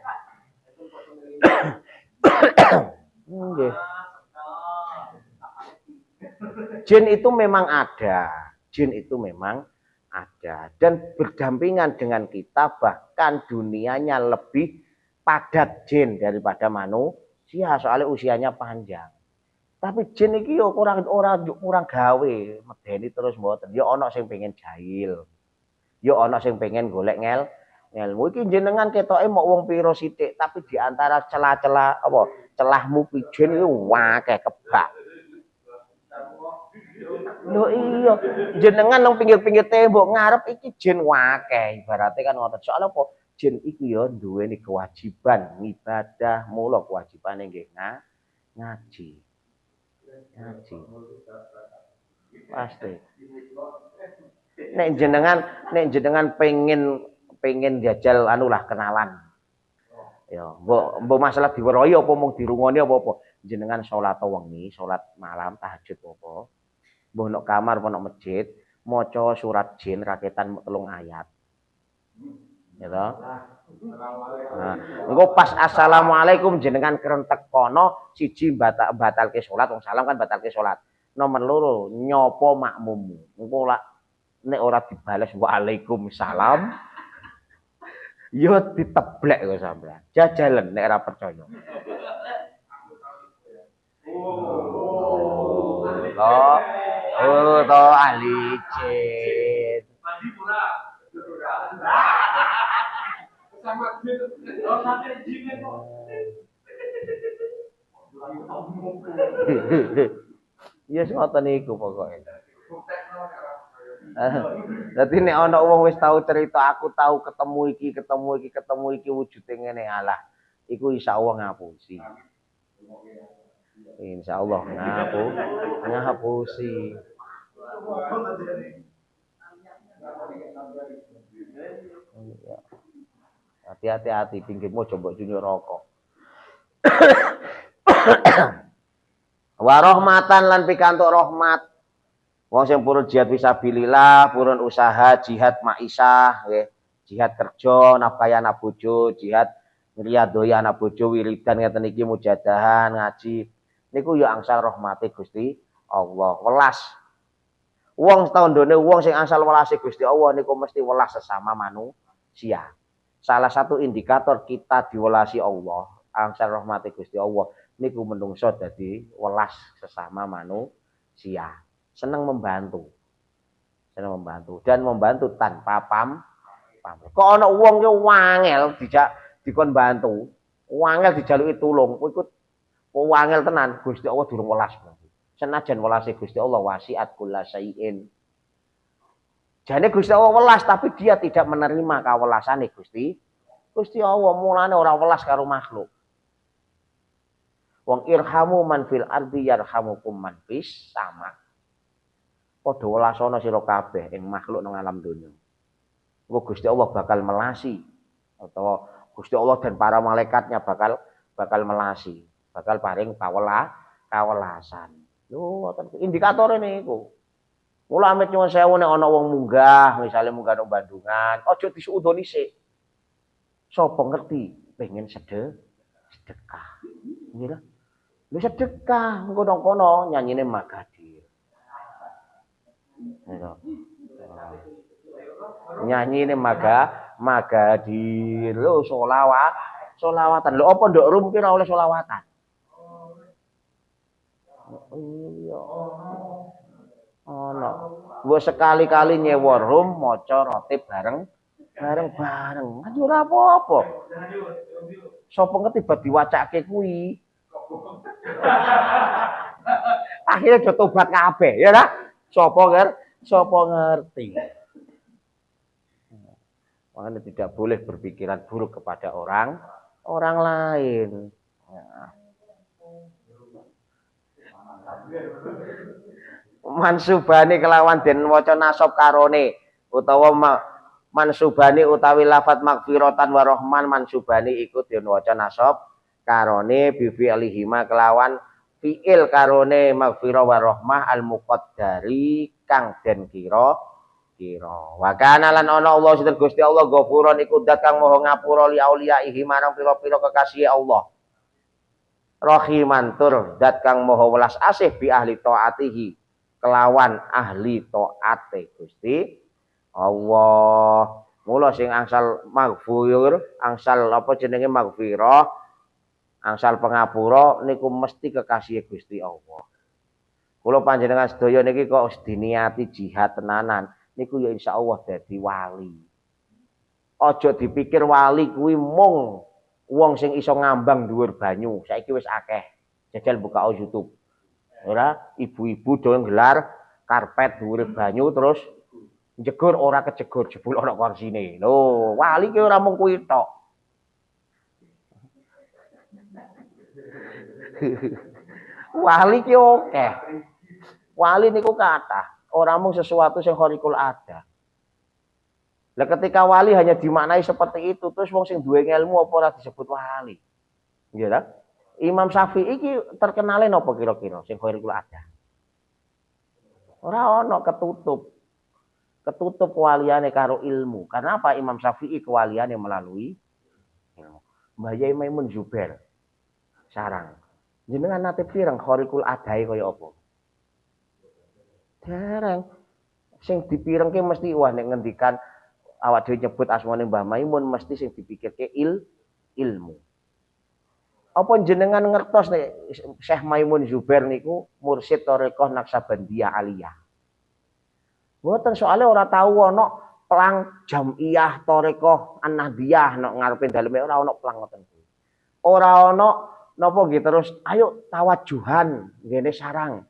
Nggih. Jin itu memang ada. Jin itu memang ada. Dan berdampingan dengan kita bahkan dunianya lebih padat jin daripada manusia. Soalnya usianya panjang. Tapi jin iki yo kurang gawe. Medeni terus mboten. Yo ana sing pengen jahil. Yo ana sing pengen golek ngelmu. Iki jenengan ketoke mok wong pira sithik. Tapi di antara celah-celah apa celahmu ki jin iki akeh kebak. Lho iya, jenengan nang pinggir-pinggir tembok ngarep iki jin wakeh. Ibarate kan ngoten. Soal apa? Jin iku ya duweni kewajiban ngibadah, mula kewajibane nggih ngaji. Ngaji. Pasti. Nek jenengan pengen jajal anu lah kenalan. Ya, mbok masalah diwerohi apa mung dirungoni apa-apa. Jenengan salat wengi, salat malam, tahajud apa. Mbok nek kamar apa nek masjid, maca surat jin raketan 3 ayat. Ya toh? Nah, engko pas assalamualaikum jenengan kerentek kono siji batalke salat, wong salam kan batalke salat. Nomor loro nyopo makmummu. Engko nek ora dibales waalaikumsalam yo diteblek kok sampean. Jajalan nek ora percaya. Oh, ahli jin. Ya ngoten niku pokoke. Dadi nek ana wong wis tau cerita aku tahu ketemu iki wujude ngene alah. Iku insyaallah ngapusi. Insyaallah ngapusi. Hati-hati pinggirmu coba junior rokok. Wa rahmatan lan pikantuk rahmat. Wong sing purun jihad fisabilillah, purun usaha jihad maisah, nggih. Jihad kerja, nafkahi anak bojo, jihad ngriyadohi anak bojo wiridan ngeten iki mujadahan, ngaji. Niku ya angsal rahmate Gusti Allah. Welas. Wong tandane wong sing angsal welase Gusti Allah niku mesti welas sesama manusia. Salah satu indikator kita diwelasi Allah, angsal rahmate Gusti Allah niku menungso dadi welas sesama manusia. Senang membantu dan membantu tanpa pamrih. Kok ana wong yo wangel dikon bantu, wangel dijaluki tulung, kowe wangel tenan Gusti Allah durung welas. Senajan welase Gusti Allah wasiat kullasyai'in. Jane Gusti Allah welas tapi dia tidak menerima kawelasane Gusti Allah, mulane ora welas karo makhluk. Wong irhamu man fil ardi yarhamukum man fis sama. Padha welasana sira kabeh ing makhluk nang alam donya. Engko Gusti Allah bakal melasi atau Gusti Allah dan para malaikatnya bakal melasi, bakal paring kawelasan. Lho ngoten indikatore niku. Mula amit nyuwun sewu nek ana wong munggah, misale munggah nang Bandungan, aja disuudoni sik. Sapa ngerti pengen sedekah. Nggih lho. Lho sedekah engko nang kono nyanyine Magadir. Nyanyi ini Magadir lho solawatan lho apa ndok rum kira oleh solawatan. Iya. Ono. Mbok sekali-kali nyewa rum maca rotib bareng. Kan ora apa-apa. Sopo ngerti bab diwacake kuwi. Akhirnya do tobat kabeh ya ta? Sopo ngerti. Makanya tidak boleh berpikiran buruk kepada orang lain. Ya. Mansubani kelawan den waca nasab karone utawa mansubani utawi lafat magfiratan wa rahman mansubani iku den waca nasab karone bi fi'lihima kelawan fi'il karone magfirah wa rahmah al muqaddari kang den kira. Wa kana lan ana Allah sinten Gusti Allah ghafuron iku zat kang maha ngapura li auliyaihi marang pira-pira kekasih Allah. Rahiman tur zat kang maha welas asih bi ahli taatihi kelawan ahli taate Gusti Allah. Mula sing angsal maghfur, angsal apa jenenge maghfirah, angsal pengapura niku mesti kekasih Gusti Allah. Kula panjenengan sedaya niki kok diniati jihad tenanan. Niku ya insyaallah dadi wali. Aja dipikir wali kuwi mung wong sing iso ngambang dhuwur banyu. Saiki wis akeh. Jajal buka YouTube. Ora, ibu-ibu do gelar karpet dhuwure banyu terus jegur ora kejegur jebul ana korsine. Lho, wali ki ora mung kuwi tok. Wali ki akeh. Wali niku kathah, ora mung sesuatu sing khariqul ada. Lah ketika wali hanya dimaknai seperti itu, terus wong sing duwe ilmu apa ora disebut wali? Nggih ta? Imam Syafi'i iki terkenale napa kira-kira sing khariqul ada? Ora ana ketutup. Ketutup kewaliane karo ilmu. Karena apa Imam Syafi'i kewaliane melalui ilmu. Mbah Yai Maimun Zubair sarang. Jenengan nate pireng khariqul adae kaya apa? Dereng. Sing dipirengke mesti wah nek ngendikan awak dhewe nyebut asmane Mbah Maimun mesti sing dipikirke ilmu. Apa jenengan ngertos nek Syekh Maimun Zubair niku mursyid Thariqah Naksabandiyah Aliyah. Mboten soalnya ora tahu ana pelang Jamiyah Thariqah An-Nahdiyah nek ngarepe daleme ora ana pelang ngoten kuwi. Ora ana napa nggih terus ayo tawajuhan ngene sarang.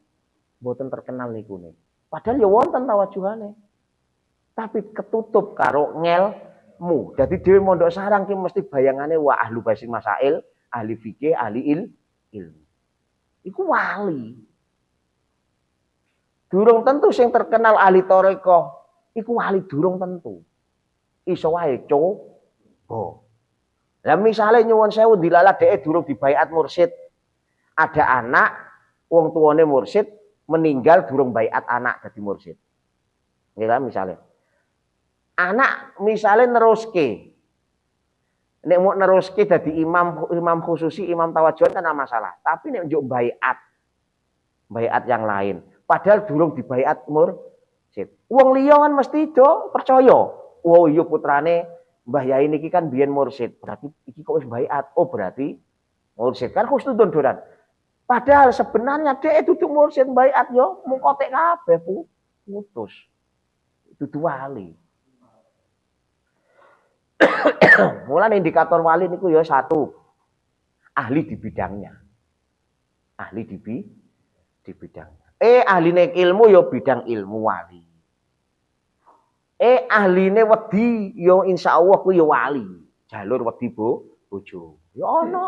Mboten terkenal niku nih. Padahal ya wonten tawajuhane. Tapi ketutup karo ngelmu. Jadi dhewe mondok sarang ki mesti bayangane wa ahlu basin masail, ahli fikih, ahli ilmu. Iku wali. Durung tentu sing terkenal ahli thariqah, iku wali durung tentu. Iso wae coba. Lah misale nyuwun sewu dilalah dhek durung dibaiat mursyid. Ada anak wong tuane mursyid meninggal durung baiat anak dadi mursyid. Nggih misale. Anak misale neruske. Nek mau neruske dadi imam khususi, imam tawajuhan kan masalah. Tapi nek njuk baiat yang lain. Padahal durung dibaiat mursyid. Wong liya kan mesti do percaya. Oh iya putrane Mbah Yai niki kan biyen mursyid. Berarti iki kok wis baiat. Oh berarti mursyid kan khusnudon doran. Padahal sebenarnya dhek dudu mursyid baiat yo mung kotek kabeh putus. Dudu wali. Mulane indikator wali niku ya satu. Ahli di bidangnya. Ahli di bidangnya. Ahline ilmu ya bidang ilmu wali. Ahline wedi ya insyaallah kuwi ya wali. Jalur wedi bojo. Ya ana.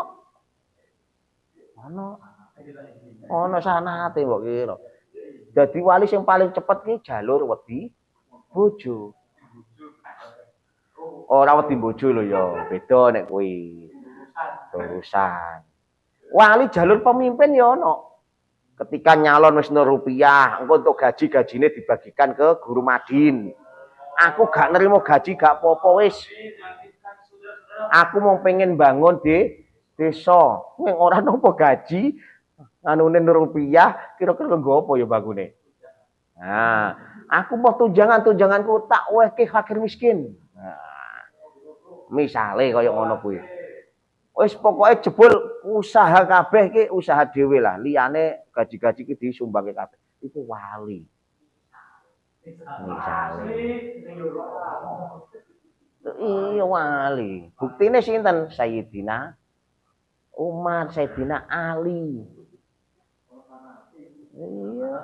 Ana sanate mbok kira. Dadi wali sing paling cepet ki jalur wedi bojo. Ora wedi bojo lho ya, beda nek kuwi. Urusan. Wali jalur pemimpin ya ana. Ketika nyalon wis rupiah, engko untuk gaji-gajine dibagikan ke guru madin. Aku gak nerima gaji gak apa-apa wis. Aku mau pengen bangun di desa. Ning ora nampa gaji, anune rupiah, kira-kira nggo apa ya bangune. Nah, aku mau tunjanganku tak wehke fakir miskin. Nah, misale kaya ngono kuwi. Wis pokoke jebul usaha kabeh ki usaha dhewe lah. Liyane gaji-gaji ki disumbangke kabeh. Iku wali. Misale. Iya wali. Buktine sinten? Sayyidina Umar, Sayyidina Ali. Iya.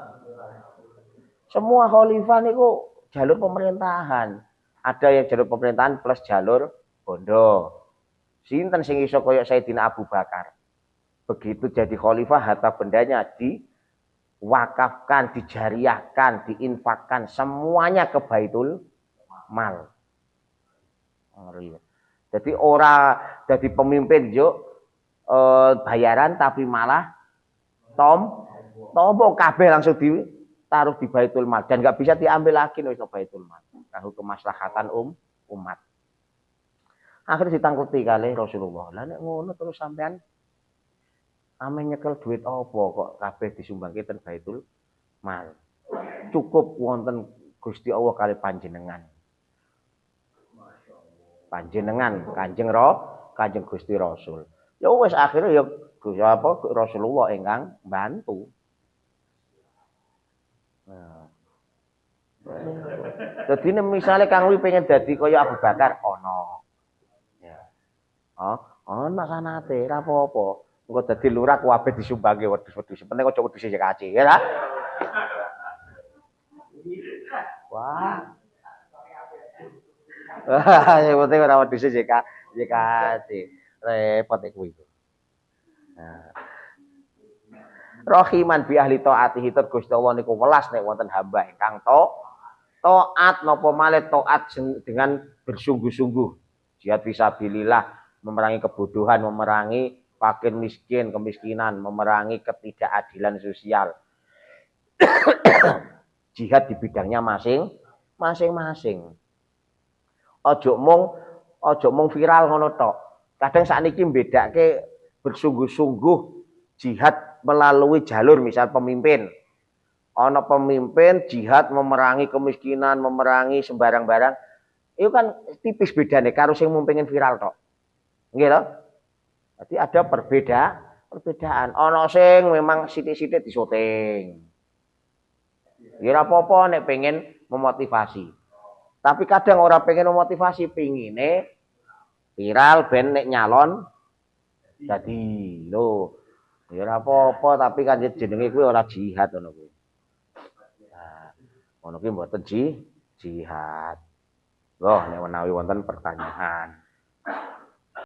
Semua khalifah niku jalur pemerintahan. Ada yang jalur pemerintahan plus jalur bondo. Sinten sing iso koyo Sayyidina Abu Bakar. Begitu jadi khalifah harta bendanya diwakafkan, dijariahkan, diinfakkan semuanya ke Baitul Mal. Jadi ora jadi pemimpin yo bayaran tapi malah tombo kabeh langsung ditaruh di Baitul Mal dan nggak bisa diambil lagi wis Baitul Mal. Kanggo kemaslahatan umat. Akhirnya ditangkuti kali Rasulullah. Lah nek ngono terus sampean ame nyekel duit apa kok kabeh disumbangke ten Baitul Mal. Cukup wonten Gusti Allah kali panjenengan. Panjenengan Kanjeng Gusti Rasul. Ya wis akhirnya ya Rasulullah ingkang bantu. Nah. Dadi misalnya Kang Wi pengen dadi kaya Abu Bakar ono. Ana sanate, ora apa-apa. Engko dadi lurah kabeh disumbangke wedhus-wedhus. Penting aja wedhuse kaci, ya ta? Wah. Wah, yang penting ora wedhus JKT. Repot iku iku. Nah. Rahiman bi ahli taatihi tur Gusti Allah niku welas nek wonten hamba ingkang taat napa malih taat dengan bersungguh-sungguh. Jihad fisabilillah, memerangi kebodohan, memerangi fakir miskin, kemiskinan, memerangi ketidakadilan sosial. Jihad di bidangnya masing-masing. Ojo mung viral ngono tok. Kadang sakniki mbedake bersungguh-sungguh jihad melalui jalur misal pemimpin. Ana pemimpin jihad memerangi kemiskinan, memerangi sembarang barang. Itu kan tipis bedane karo sing mung pengen viral tok. Nggih to? Jadi ada perbedaan. Ana sing memang sithik-sithik disyuting. Ya ora apa-apa nek pengen memotivasi. Tapi kadang orang pengen memotivasi, pingine viral ben nek nyalon jadi lho. Ya ora apa-apa tapi kan jenenge kuwi ora jihad ngono kuwi. Nah, ngono kuwi mboten jihad. Loh nek menawi wonten pertanyaan.